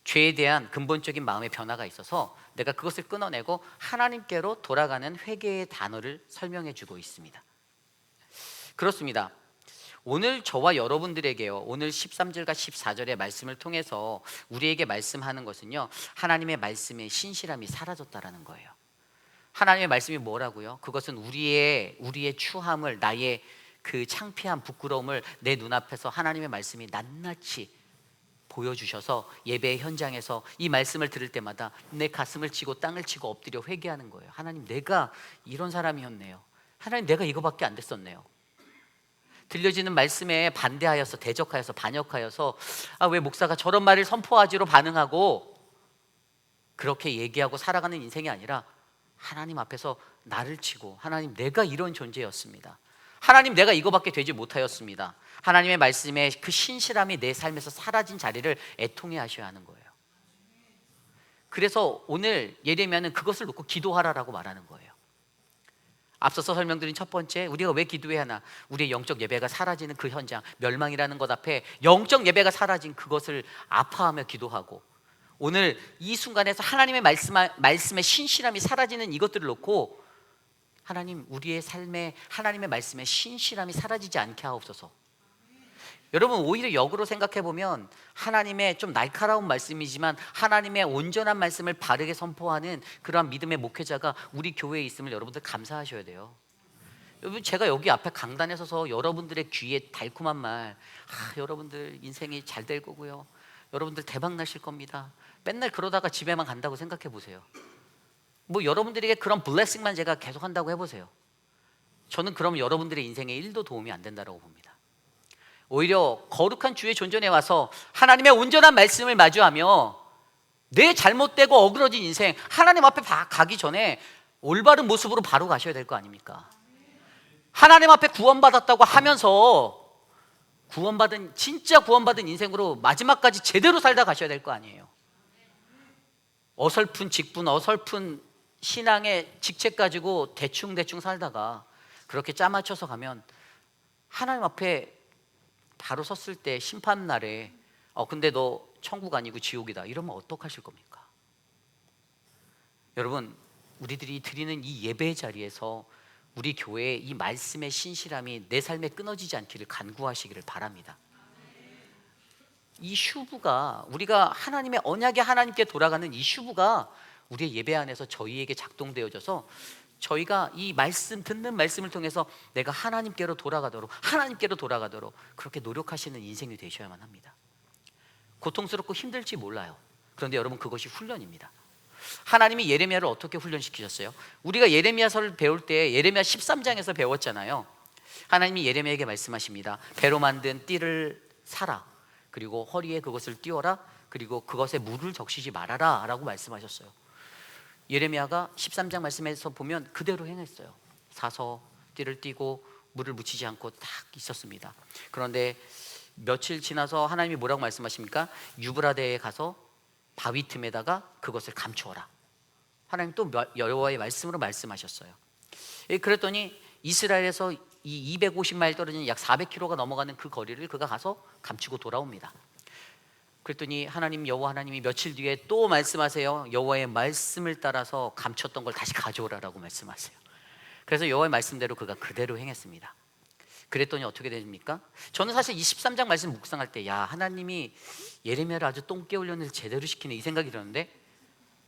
죄에 대한 근본적인 마음의 변화가 있어서 내가 그것을 끊어내고 하나님께로 돌아가는 회개의 단어를 설명해 주고 있습니다. 그렇습니다. 오늘 저와 여러분들에게요, 오늘 13절과 14절의 말씀을 통해서 우리에게 말씀하는 것은요, 하나님의 말씀의 신실함이 사라졌다라는 거예요. 하나님의 말씀이 뭐라고요? 그것은 우리의 추함을, 나의 그 창피한 부끄러움을 내 눈앞에서 하나님의 말씀이 낱낱이 보여주셔서 예배의 현장에서 이 말씀을 들을 때마다 내 가슴을 치고 땅을 치고 엎드려 회개하는 거예요. 하나님, 내가 이런 사람이었네요. 하나님, 내가 이거밖에 안 됐었네요. 들려지는 말씀에 반대하여서, 대적하여서, 반역하여서 왜 목사가 저런 말을 선포하지로 반응하고 그렇게 얘기하고 살아가는 인생이 아니라 하나님 앞에서 나를 치고, 하나님, 내가 이런 존재였습니다. 하나님, 내가 이거밖에 되지 못하였습니다. 하나님의 말씀에 그 신실함이 내 삶에서 사라진 자리를 애통해 하셔야 하는 거예요. 그래서 오늘 예레미야는 그것을 놓고 기도하라라고 말하는 거예요. 앞서서 설명드린 첫 번째, 우리가 왜 기도해야 하나? 우리의 영적 예배가 사라지는 그 현장, 멸망이라는 것 앞에 영적 예배가 사라진 그것을 아파하며 기도하고, 오늘 이 순간에서 하나님의 말씀의 신실함이 사라지는 이것들을 놓고, 하나님, 우리의 삶에 하나님의 말씀의 신실함이 사라지지 않게 하옵소서. 여러분, 오히려 역으로 생각해 보면 하나님의 좀 날카로운 말씀이지만 하나님의 온전한 말씀을 바르게 선포하는 그러한 믿음의 목회자가 우리 교회에 있음을 여러분들 감사하셔야 돼요. 여러분, 제가 여기 앞에 강단에 서서 여러분들의 귀에 달콤한 말, 여러분들 인생이 잘 될 거고요, 여러분들 대박 나실 겁니다, 맨날 그러다가 집에만 간다고 생각해 보세요. 뭐 여러분들에게 그런 블레싱만 제가 계속 한다고 해보세요. 저는 그럼 여러분들의 인생에 1도 도움이 안 된다고 봅니다. 오히려 거룩한 주의 존전에 와서 하나님의 온전한 말씀을 마주하며 내 잘못되고 어그러진 인생, 하나님 앞에 가기 전에 올바른 모습으로 바로 가셔야 될 거 아닙니까? 하나님 앞에 구원받았다고 하면서 진짜 구원받은 인생으로 마지막까지 제대로 살다 가셔야 될 거 아니에요. 어설픈 직분, 어설픈 신앙의 직책 가지고 대충 살다가 그렇게 짜맞춰서 가면 하나님 앞에 바로 섰을 때 심판날에 근데 너 천국 아니고 지옥이다, 이러면 어떡하실 겁니까? 여러분, 우리들이 드리는 이 예배의 자리에서 우리 교회의 이 말씀의 신실함이 내 삶에 끊어지지 않기를 간구하시기를 바랍니다. 이 슈브가, 우리가 하나님의 언약의 하나님께 돌아가는 이 슈브가 우리의 예배 안에서 저희에게 작동되어져서 저희가 이 말씀, 듣는 말씀을 통해서 내가 하나님께로 돌아가도록 그렇게 노력하시는 인생이 되셔야만 합니다. 고통스럽고 힘들지 몰라요. 그런데 여러분, 그것이 훈련입니다. 하나님이 예레미야를 어떻게 훈련시키셨어요? 우리가 예레미야서를 배울 때 예레미야 13장에서 배웠잖아요. 하나님이 예레미야에게 말씀하십니다. 배로 만든 띠를 사라, 그리고 허리에 그것을 띄워라, 그리고 그것에 물을 적시지 말아라 라고 말씀하셨어요. 예레미야가 13장 말씀에서 보면 그대로 행했어요. 사서 띠를 띠고 물을 묻히지 않고 딱 있었습니다. 그런데 며칠 지나서 하나님이 뭐라고 말씀하십니까? 유브라데에 가서 바위 틈에다가 그것을 감추어라. 하나님 또 여호와의 말씀으로 말씀하셨어요. 그랬더니 이스라엘에서 이 250마일 떨어진 약 400km가 넘어가는 그 거리를 그가 가서 감추고 돌아옵니다. 그랬더니 여호와 하나님이 며칠 뒤에 또 말씀하세요. 여호와의 말씀을 따라서 감췄던 걸 다시 가져오라라고 말씀하세요. 그래서 여호와의 말씀대로 그가 그대로 행했습니다. 그랬더니 어떻게 됩니까? 저는 사실 23장 말씀 묵상할 때 하나님이 예레미야를 아주 똥개 훈련을 제대로 시키네, 이 생각이 들었는데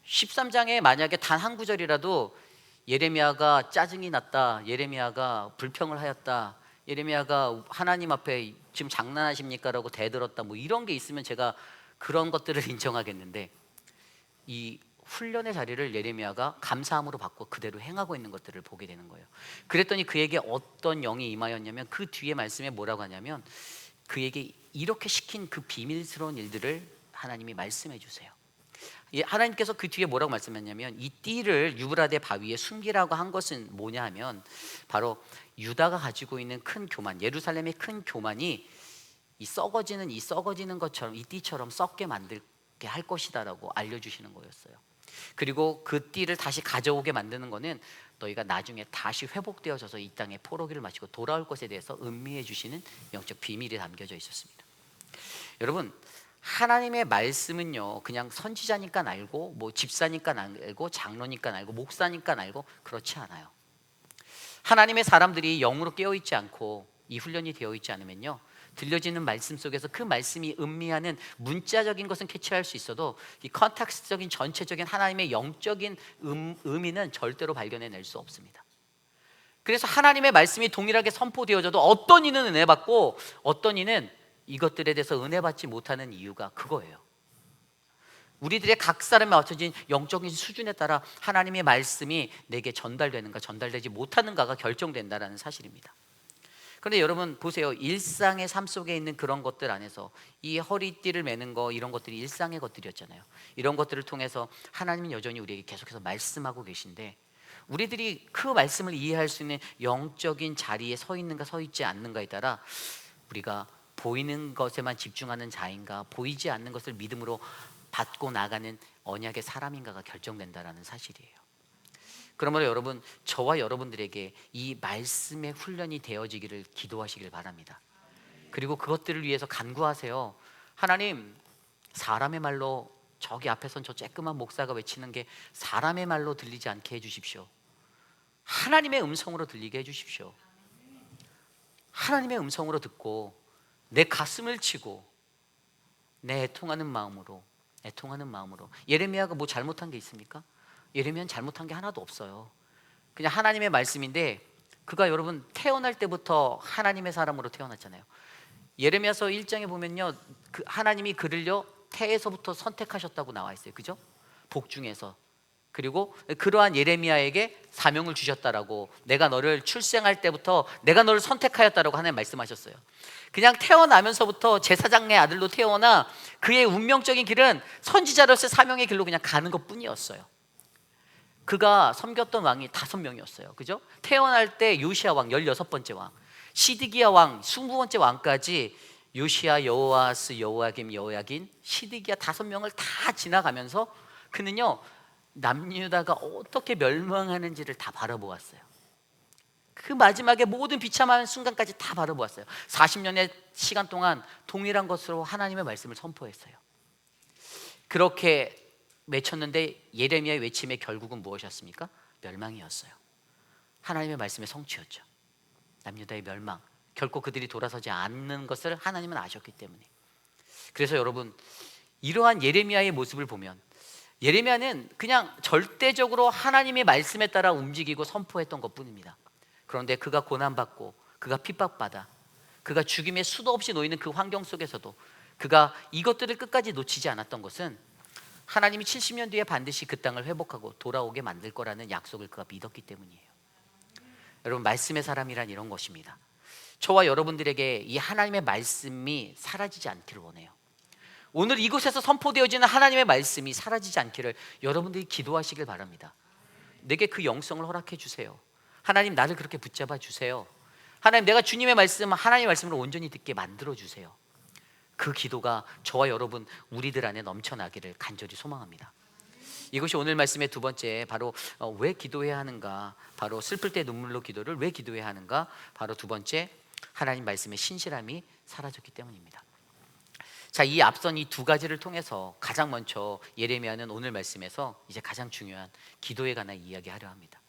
13장에 만약에 단 한 구절이라도 예레미야가 짜증이 났다, 예레미야가 불평을 하였다, 예레미야가 하나님 앞에 지금 장난하십니까? 라고 대들었다, 뭐 이런 게 있으면 제가 그런 것들을 인정하겠는데, 이 훈련의 자리를 예레미야가 감사함으로 받고 그대로 행하고 있는 것들을 보게 되는 거예요. 그랬더니 그에게 어떤 영이 임하였냐면, 그 뒤에 말씀에 뭐라고 하냐면, 그에게 이렇게 시킨 그 비밀스러운 일들을 하나님이 말씀해 주세요. 하나님께서 그 뒤에 뭐라고 말씀했냐면, 이 띠를 유브라데 바위에 숨기라고 한 것은 뭐냐 하면, 바로 유다가 가지고 있는 큰 교만, 예루살렘의 큰 교만이 이 썩어지는 것처럼, 이 띠처럼 썩게 만들게 할 것이다라고 알려주시는 거였어요. 그리고 그 띠를 다시 가져오게 만드는 거는 너희가 나중에 다시 회복되어져서 이 땅에 포로기를 마치고 돌아올 것에 대해서 음미해 주시는 영적 비밀이 담겨져 있었습니다. 여러분, 하나님의 말씀은요, 그냥 선지자니까 알고, 뭐 집사니까 알고, 장로니까 알고, 목사니까 알고, 그렇지 않아요. 하나님의 사람들이 영으로 깨어있지 않고 이 훈련이 되어 있지 않으면요, 들려지는 말씀 속에서 그 말씀이 의미하는 문자적인 것은 캐치할 수 있어도 이 컨텍스트적인 전체적인 하나님의 영적인 의미는 절대로 발견해낼 수 없습니다. 그래서 하나님의 말씀이 동일하게 선포되어져도 어떤 이는 은혜 받고 어떤 이는 이것들에 대해서 은혜 받지 못하는 이유가 그거예요. 우리들의 각 사람에 맞춰진 영적인 수준에 따라 하나님의 말씀이 내게 전달되는가 전달되지 못하는가가 결정된다는 사실입니다. 그런데 여러분 보세요. 일상의 삶 속에 있는 그런 것들 안에서 이 허리띠를 매는 거, 이런 것들이 일상의 것들이었잖아요. 이런 것들을 통해서 하나님은 여전히 우리에게 계속해서 말씀하고 계신데, 우리들이 그 말씀을 이해할 수 있는 영적인 자리에 서 있는가 서 있지 않는가에 따라 우리가 보이는 것에만 집중하는 자인가, 보이지 않는 것을 믿음으로 받고 나가는 언약의 사람인가가 결정된다는 사실이에요. 그러므로 여러분, 저와 여러분들에게 이 말씀의 훈련이 되어지기를 기도하시길 바랍니다. 그리고 그것들을 위해서 간구하세요. 하나님, 사람의 말로, 저기 앞에선 저 쬐끄만 목사가 외치는 게 사람의 말로 들리지 않게 해주십시오. 하나님의 음성으로 들리게 해주십시오. 하나님의 음성으로 듣고 내 가슴을 치고 내 애통하는 마음으로, 예레미야가 뭐 잘못한 게 있습니까? 예레미야는 잘못한 게 하나도 없어요. 그냥 하나님의 말씀인데, 그가 여러분 태어날 때부터 하나님의 사람으로 태어났잖아요. 예레미야서 1장에 보면요, 그 하나님이 그를요 태에서부터 선택하셨다고 나와 있어요. 그죠? 복중에서. 그리고 그러한 예레미야에게 사명을 주셨다라고, 내가 너를 출생할 때부터 내가 너를 선택하였다라고 하나님 말씀하셨어요. 그냥 태어나면서부터 제사장의 아들로 태어나 그의 운명적인 길은 선지자로서의 사명의 길로 그냥 가는 것뿐이었어요. 그가 섬겼던 왕이 5명이었어요. 그죠? 태어날 때 요시야 왕 16번째 왕, 시드기야 왕 20번째 왕까지 요시야, 여호아스, 여호야김, 여호야긴, 시드기야 5명을 다 지나가면서 그는요 남유다가 어떻게 멸망하는지를 다 바라보았어요. 그 마지막에 모든 비참한 순간까지 다 바라보았어요. 40년의 시간 동안 동일한 것으로 하나님의 말씀을 선포했어요. 그렇게 외쳤는데 예레미야의 외침의 결국은 무엇이었습니까? 멸망이었어요. 하나님의 말씀의 성취였죠. 남유다의 멸망, 결코 그들이 돌아서지 않는 것을 하나님은 아셨기 때문에. 그래서 여러분, 이러한 예레미야의 모습을 보면 예레미야는 그냥 절대적으로 하나님의 말씀에 따라 움직이고 선포했던 것뿐입니다. 그런데 그가 고난받고 그가 핍박받아 그가 죽임의 수도 없이 놓이는 그 환경 속에서도 그가 이것들을 끝까지 놓치지 않았던 것은 하나님이 70년 뒤에 반드시 그 땅을 회복하고 돌아오게 만들 거라는 약속을 그가 믿었기 때문이에요. 여러분, 말씀의 사람이란 이런 것입니다. 저와 여러분들에게 이 하나님의 말씀이 사라지지 않기를 원해요. 오늘 이곳에서 선포되어지는 하나님의 말씀이 사라지지 않기를 여러분들이 기도하시길 바랍니다. 내게 그 영성을 허락해 주세요. 하나님, 나를 그렇게 붙잡아 주세요. 하나님, 내가 주님의 말씀, 하나님의 말씀을 온전히 듣게 만들어 주세요. 그 기도가 저와 여러분 우리들 안에 넘쳐나기를 간절히 소망합니다. 이것이 오늘 말씀의 두 번째, 바로 왜 기도해야 하는가, 바로 슬플 때 눈물로 기도를 왜 기도해야 하는가, 바로 두 번째, 하나님 말씀의 신실함이 사라졌기 때문입니다. 자, 이 앞선 이 두 가지를 통해서 가장 먼저 예레미야는 오늘 말씀에서 이제 가장 중요한 기도에 관한 이야기하려 합니다.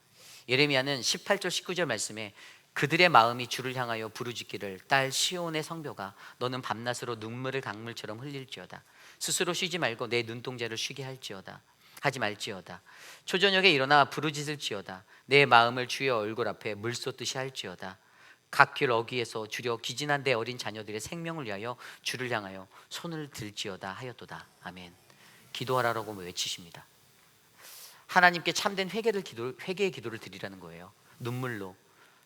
예레미야는 18절 19절 말씀에 그들의 마음이 주를 향하여 부르짖기를 딸 시온의 성벽아 너는 밤낮으로 눈물을 강물처럼 흘릴지어다. 스스로 쉬지 말고 내 눈동자를 쉬게 할지어다. 하지 말지어다. 초저녁에 일어나 부르짖을지어다. 내 마음을 주의 얼굴 앞에 물 쏟듯이 할지어다. 각 길 어귀에서 주려 기진한 내 어린 자녀들의 생명을 위하여 주를 향하여 손을 들지어다 하였도다. 아멘. 기도하라고 외치십니다. 하나님께 참된 회개의 기도를 드리라는 거예요. 눈물로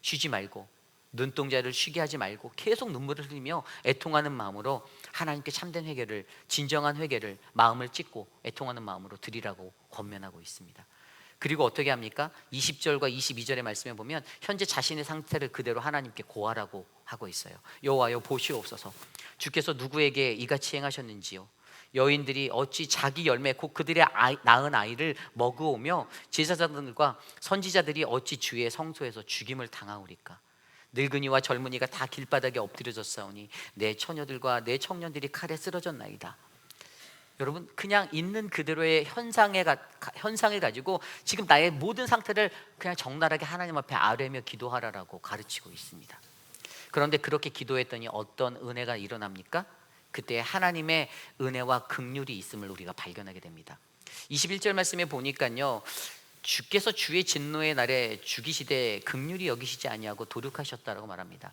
쉬지 말고, 눈동자를 쉬게 하지 말고 계속 눈물을 흘리며 애통하는 마음으로 하나님께 참된 회개를, 진정한 회개를 마음을 찢고 애통하는 마음으로 드리라고 권면하고 있습니다. 그리고 어떻게 합니까? 20절과 22절의 말씀에 보면 현재 자신의 상태를 그대로 하나님께 고하라고 하고 있어요. 여호와여 보시옵소서. 주께서 누구에게 이같이 행하셨는지요. 여인들이 어찌 자기 열매 곧 그들의 낳은 아이를 먹으오며 제사장들과 선지자들이 어찌 주의 성소에서 죽임을 당하오리까. 늙은이와 젊은이가 다 길바닥에 엎드려졌사오니 내 처녀들과 내 청년들이 칼에 쓰러졌나이다. 여러분, 그냥 있는 그대로의 현상을 가지고 지금 나의 모든 상태를 그냥 적나라하게 하나님 앞에 아뢰며 기도하라라고 가르치고 있습니다. 그런데 그렇게 기도했더니 어떤 은혜가 일어납니까? 그때 하나님의 은혜와 긍휼이 있음을 우리가 발견하게 됩니다. 21절 말씀에 보니까요, 주께서 주의 진노의 날에 죽이시되 긍휼히 여기시지 아니하고 도륙하셨다라고 말합니다.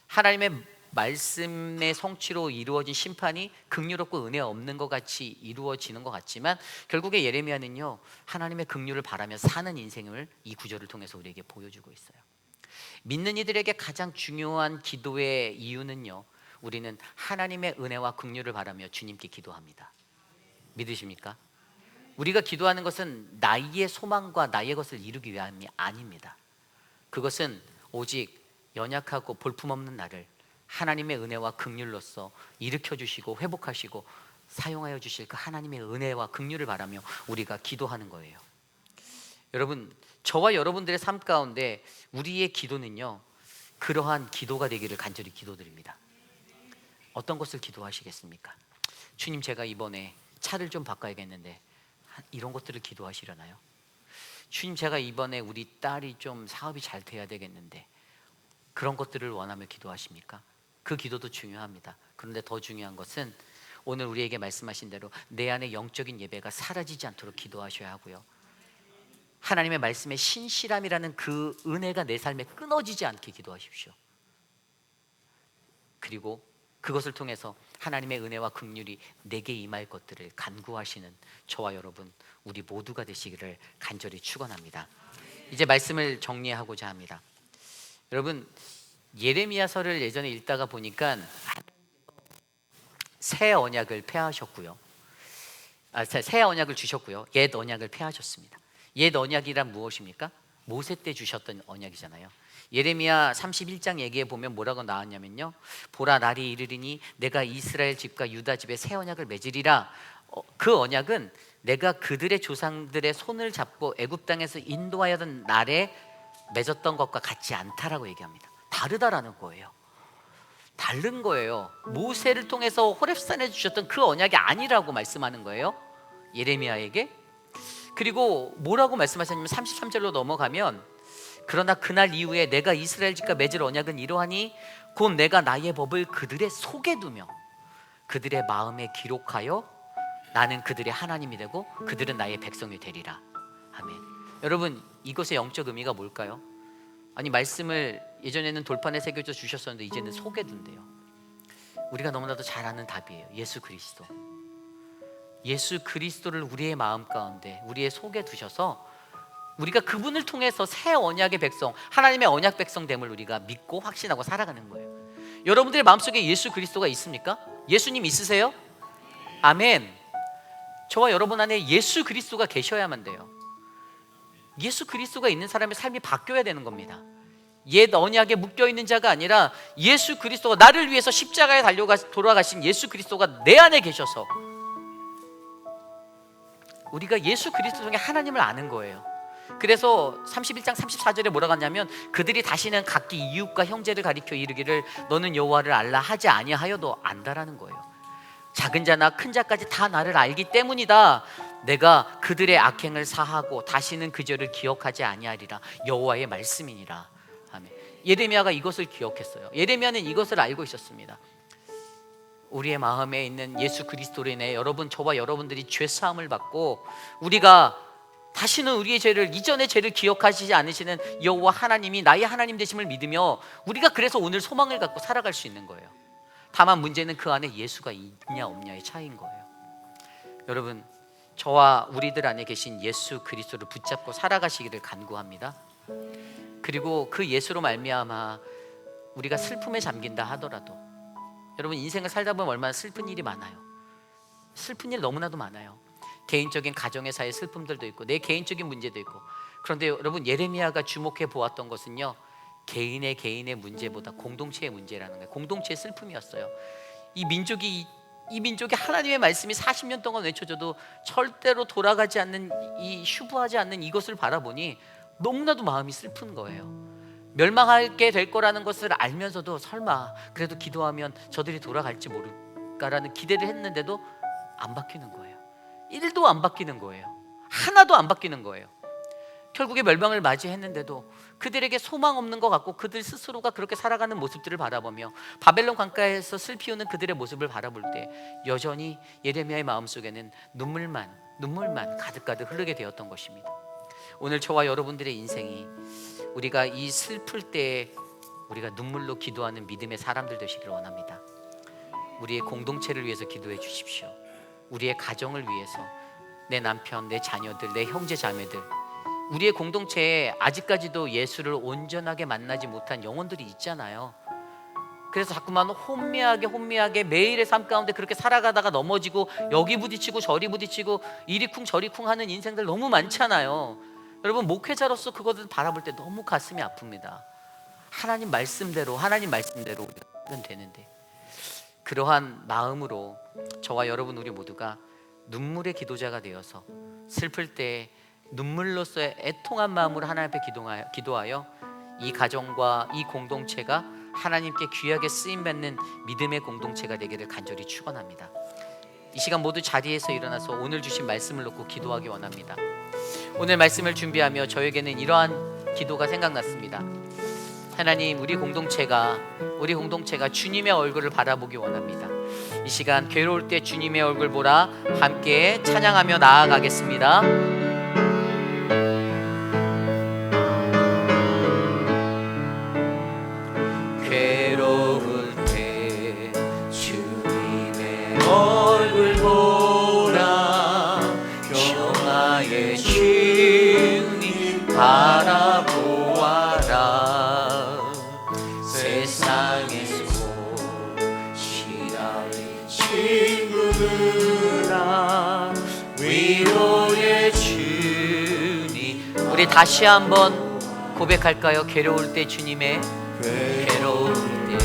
하나님의 말씀의 성취로 이루어진 심판이 긍휼없고 은혜 없는 것 같이 이루어지는 것 같지만, 결국에 예레미야는요, 하나님의 긍휼을 바라며 사는 인생을 이 구절을 통해서 우리에게 보여주고 있어요. 믿는 이들에게 가장 중요한 기도의 이유는요, 우리는 하나님의 은혜와 긍휼을 바라며 주님께 기도합니다. 믿으십니까? 우리가 기도하는 것은 나의 소망과 나의 것을 이루기 위함이 아닙니다. 그것은 오직 연약하고 볼품없는 나를 하나님의 은혜와 긍휼로서 일으켜 주시고 회복하시고 사용하여 주실 그 하나님의 은혜와 긍휼을 바라며 우리가 기도하는 거예요. 여러분, 저와 여러분들의 삶 가운데 우리의 기도는요, 그러한 기도가 되기를 간절히 기도드립니다. 어떤 것을 기도하시겠습니까? 주님, 제가 이번에 차를 좀 바꿔야겠는데 이런 것들을 기도하시려나요? 주님, 제가 이번에 우리 딸이 좀 사업이 잘 돼야 되겠는데 그런 것들을 원하며 기도하십니까? 그 기도도 중요합니다. 그런데 더 중요한 것은 오늘 우리에게 말씀하신 대로 내 안에 영적인 예배가 사라지지 않도록 기도하셔야 하고요, 하나님의 말씀의 신실함이라는 그 은혜가 내 삶에 끊어지지 않게 기도하십시오. 그리고 그것을 통해서 하나님의 은혜와 긍휼이 내게 임할 것들을 간구하시는 저와 여러분, 우리 모두가 되시기를 간절히 축원합니다. 이제 말씀을 정리하고자 합니다. 여러분, 예레미야서를 예전에 읽다가 보니까 새 언약을 폐하셨고요, 새 언약을 주셨고요, 옛 언약을 폐하셨습니다. 옛 언약이란 무엇입니까? 모세 때 주셨던 언약이잖아요. 예레미야 31장 얘기에 보면 뭐라고 나왔냐면요, 보라, 날이 이르리니 내가 이스라엘 집과 유다 집에 새 언약을 맺으리라. 그 언약은 내가 그들의 조상들의 손을 잡고 애굽 땅에서 인도하여던 날에 맺었던 것과 같지 않다라고 얘기합니다. 다르다라는 거예요. 다른 거예요. 모세를 통해서 호렙산에 주셨던 그 언약이 아니라고 말씀하는 거예요, 예레미야에게. 그리고 뭐라고 말씀하셨냐면 33절로 넘어가면, 그러나 그날 이후에 내가 이스라엘 집과 맺을 언약은 이러하니 곧 내가 나의 법을 그들의 속에 두며 그들의 마음에 기록하여 나는 그들의 하나님이 되고 그들은 나의 백성이 되리라. 아멘. 여러분, 이것의 영적 의미가 뭘까요? 아니, 말씀을 예전에는 돌판에 새겨져 주셨었는데 이제는 속에 둔대요. 우리가 너무나도 잘 아는 답이에요. 예수 그리스도. 예수 그리스도를 우리의 마음 가운데, 우리의 속에 두셔서 우리가 그분을 통해서 새 언약의 백성, 하나님의 언약 백성됨을 우리가 믿고 확신하고 살아가는 거예요. 여러분들의 마음속에 예수 그리스도가 있습니까? 예수님 있으세요? 아멘. 저와 여러분 안에 예수 그리스도가 계셔야만 돼요. 예수 그리스도가 있는 사람의 삶이 바뀌어야 되는 겁니다. 옛 언약에 묶여있는 자가 아니라 예수 그리스도가 나를 위해서 십자가에 돌아가신 예수 그리스도가 내 안에 계셔서 우리가 예수 그리스도 중에 하나님을 아는 거예요. 그래서 31장 34절에 뭐라고 하냐면, 그들이 다시는 각기 이웃과 형제를 가리켜 이르기를 너는 여호와를 알라 하지 아니하여도 안다라는 거예요. 작은 자나 큰 자까지 다 나를 알기 때문이다. 내가 그들의 악행을 사하고 다시는 그 죄를 기억하지 아니하리라. 여호와의 말씀이니라. 아멘. 예레미야가 이것을 기억했어요. 예레미야는 이것을 알고 있었습니다. 우리의 마음에 있는 예수 그리스도로 인해 여러분, 저와 여러분들이 죄 사함을 받고 우리가 다시는 우리의 죄를, 이전의 죄를 기억하시지 않으시는 여호와 하나님이 나의 하나님 되심을 믿으며 우리가 그래서 오늘 소망을 갖고 살아갈 수 있는 거예요. 다만 문제는 그 안에 예수가 있냐 없냐의 차이인 거예요. 여러분, 저와 우리들 안에 계신 예수 그리스도를 붙잡고 살아가시기를 간구합니다. 그리고 그 예수로 말미암아 우리가 슬픔에 잠긴다 하더라도, 여러분, 인생을 살다 보면 얼마나 슬픈 일이 많아요. 슬픈 일 너무나도 많아요. 개인적인 가정에서의 슬픔들도 있고 내 개인적인 문제도 있고. 그런데 여러분, 예레미야가 주목해 보았던 것은요, 개인의 문제보다 공동체의 문제라는 거예요. 공동체의 슬픔이었어요. 이 민족이 하나님의 말씀이 40년 동안 외쳐져도 절대로 돌아가지 않는, 이 휴부하지 않는 이것을 바라보니 너무나도 마음이 슬픈 거예요. 멸망하게 될 거라는 것을 알면서도 설마 그래도 기도하면 저들이 돌아갈지 모를까라는 기대를 했는데도 안 바뀌는 거예요. 1도 안 바뀌는 거예요. 하나도 안 바뀌는 거예요. 결국에 멸망을 맞이했는데도 그들에게 소망 없는 것 같고 그들 스스로가 그렇게 살아가는 모습들을 바라보며 바벨론 강가에서 슬피 우는 그들의 모습을 바라볼 때 여전히 예레미야의 마음속에는 눈물만 가득가득 흐르게 되었던 것입니다. 오늘 저와 여러분들의 인생이 우리가 이 슬플 때에 우리가 눈물로 기도하는 믿음의 사람들 되시기를 원합니다. 우리의 공동체를 위해서 기도해 주십시오. 우리의 가정을 위해서, 내 남편, 내 자녀들, 내 형제 자매들, 우리의 공동체에 아직까지도 예수를 온전하게 만나지 못한 영혼들이 있잖아요. 그래서 자꾸만 혼미하게 매일의 삶 가운데 그렇게 살아가다가 넘어지고 여기 부딪히고 저리 부딪히고 이리 쿵 저리 쿵 하는 인생들 너무 많잖아요. 여러분, 목회자로서 그것을 바라볼 때 너무 가슴이 아픕니다. 하나님 말씀대로 우리가 하면 되는데, 그러한 마음으로 저와 여러분 우리 모두가 눈물의 기도자가 되어서 슬플 때 눈물로서의 애통한 마음으로 하나님 앞에 기도하여 이 가정과 이 공동체가 하나님께 귀하게 쓰임받는 믿음의 공동체가 되기를 간절히 축원합니다. 이 시간 모두 자리에서 일어나서 오늘 주신 말씀을 놓고 기도하기 원합니다. 오늘 말씀을 준비하며 저에게는 이러한 기도가 생각났습니다. 하나님, 우리 공동체가 주님의 얼굴을 바라보기 원합니다. 이 시간 괴로울 때 주님의 얼굴 보라 함께 찬양하며 나아가겠습니다. 괴로울 때 주님의 얼굴 보라 평화의 주님 바라보아라 세상에서 시달린 친구들아 위로의 주님. 우리 다시 한번 고백할까요? 괴로울 때 주님의 괴로울 때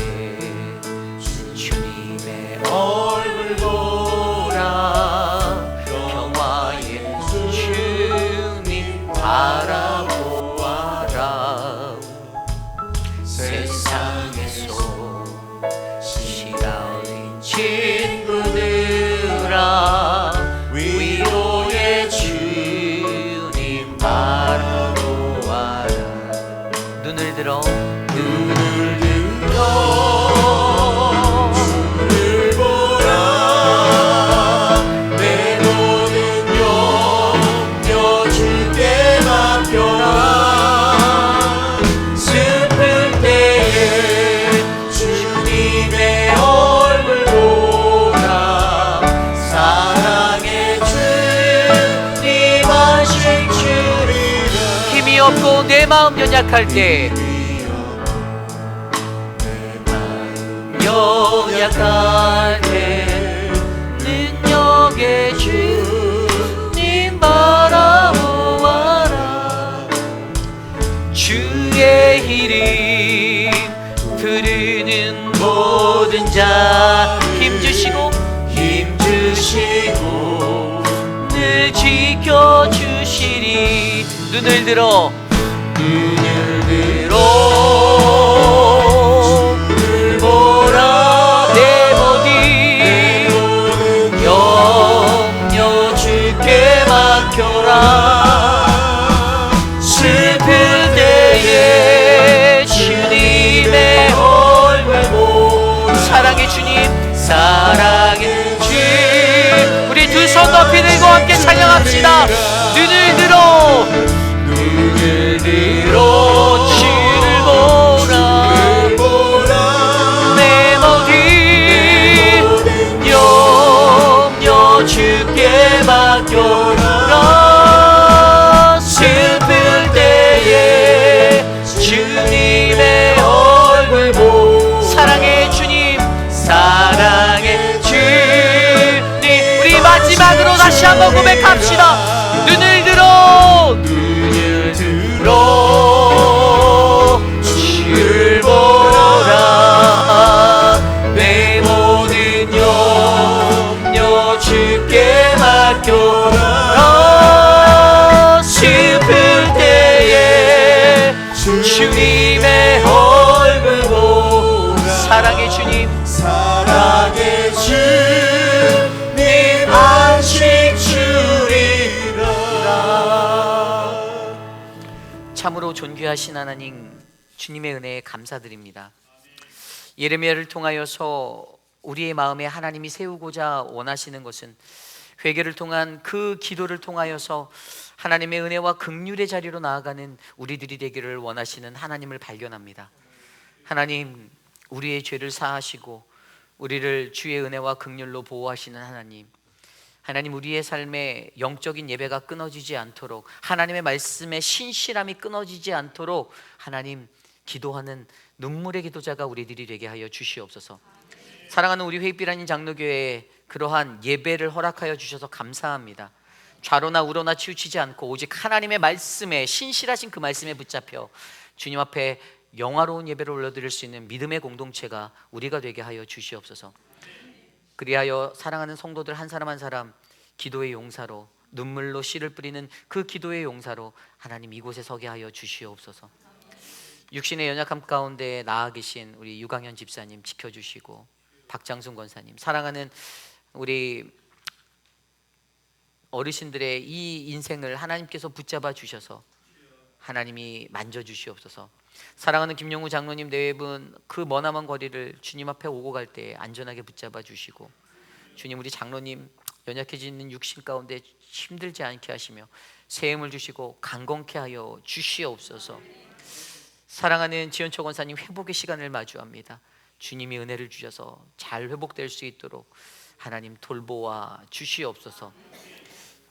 주님의 얼굴 보라 평화의 주님 바라보아라 세상에서 시달린 친구들아 위로의 주님 바라보아라. 눈을 들어 주를 보라 내 모든 염려 주께 맡겨라 슬플 때에 주님의 얼굴 보라 사랑의 주님 하신 주리라 힘이 없고 내 마음 연약할 때 연약할 때 능력의 주님 바라보아라 주의 이름 부르는 모든 자 힘주시고 늘 지켜주시리. 눈을 들어 주를 보라 내 모든 염려 주께 맡겨라 슬플 때에 주님의 얼굴 보라 사랑의 주님, 사랑의 주 우리 두 손 높이 들고 함께 찬양합시다. 눈을 들어 주를 보라 내 모든 염려 주께 맡겨라 슬플 때에 주님의 얼굴 보라 사랑의 주님, 사랑의 주님 우리 마지막으로 다시 한번 고백합시다. 눈을 들어 주를 보라 내 모든 염려 주께 맡겨라 슬플 때에 주님의 얼굴 보라 사랑의 주님, 사랑의 주님 안식 주리라. 참으로 존귀하신 하나님, 주님의 은혜에 감사드립니다. 예레미야를 통하여서 우리의 마음에 하나님이 세우고자 원하시는 것은 회개를 통한 그 기도를 통하여서 하나님의 은혜와 긍휼의 자리로 나아가는 우리들이 되기를 원하시는 하나님을 발견합니다. 하나님, 우리의 죄를 사하시고 우리를 주의 은혜와 긍휼로 보호하시는 하나님, 하나님, 우리의 삶에 영적인 예배가 끊어지지 않도록, 하나님의 말씀에 신실함이 끊어지지 않도록 하나님, 기도하는 눈물의 기도자가 우리들이 되게 하여 주시옵소서. 사랑하는 우리 회빛비라는 장로교회에 그러한 예배를 허락하여 주셔서 감사합니다. 좌로나 우로나 치우치지 않고 오직 하나님의 말씀에, 신실하신 그 말씀에 붙잡혀 주님 앞에 영화로운 예배를 올려드릴 수 있는 믿음의 공동체가 우리가 되게 하여 주시옵소서. 그리하여 사랑하는 성도들 한 사람 한 사람 기도의 용사로, 눈물로 씨를 뿌리는 그 기도의 용사로 하나님 이곳에 서게 하여 주시옵소서. 육신의 연약함 가운데 나아 계신 우리 유강현 집사님 지켜주시고, 박장순 권사님, 사랑하는 우리 어르신들의 이 인생을 하나님께서 붙잡아 주셔서 하나님이 만져주시옵소서. 사랑하는 김용우 장로님 네 분, 그 머나먼 거리를 주님 앞에 오고 갈 때 안전하게 붙잡아 주시고, 주님, 우리 장로님 연약해지는 육신 가운데 힘들지 않게 하시며 세움을 주시고 강건케 하여 주시옵소서. 사랑하는 지연초 권사님 회복의 시간을 마주합니다. 주님이 은혜를 주셔서 잘 회복될 수 있도록 하나님 돌보아 주시옵소서.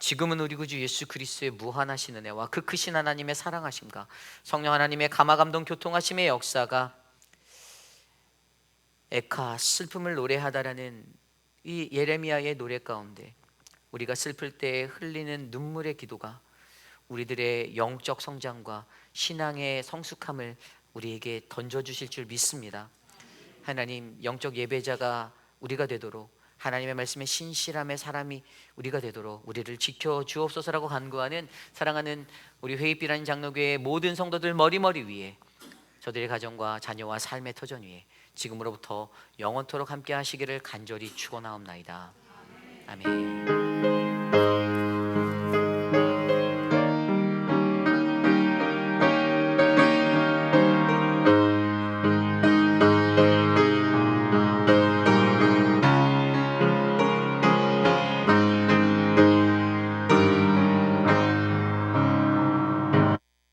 지금은 우리 구주 예수 그리스도의 무한하신 은혜와 그 크신 하나님의 사랑하심과 성령 하나님의 감화감동 교통하심의 역사가 에카 슬픔을 노래하다라는 이 예레미야의 노래 가운데 우리가 슬플 때 흘리는 눈물의 기도가 우리들의 영적 성장과 신앙의 성숙함을 우리에게 던져주실 줄 믿습니다. 하나님, 영적 예배자가 우리가 되도록, 하나님의 말씀에 신실함의 사람이 우리가 되도록 우리를 지켜주옵소서라고 간구하는 사랑하는 우리 회빛비라는 장로교회의 모든 성도들 머리머리 위에, 저들의 가정과 자녀와 삶의 터전 위에 지금으로부터 영원토록 함께 하시기를 간절히 축원하옵나이다. 아멘.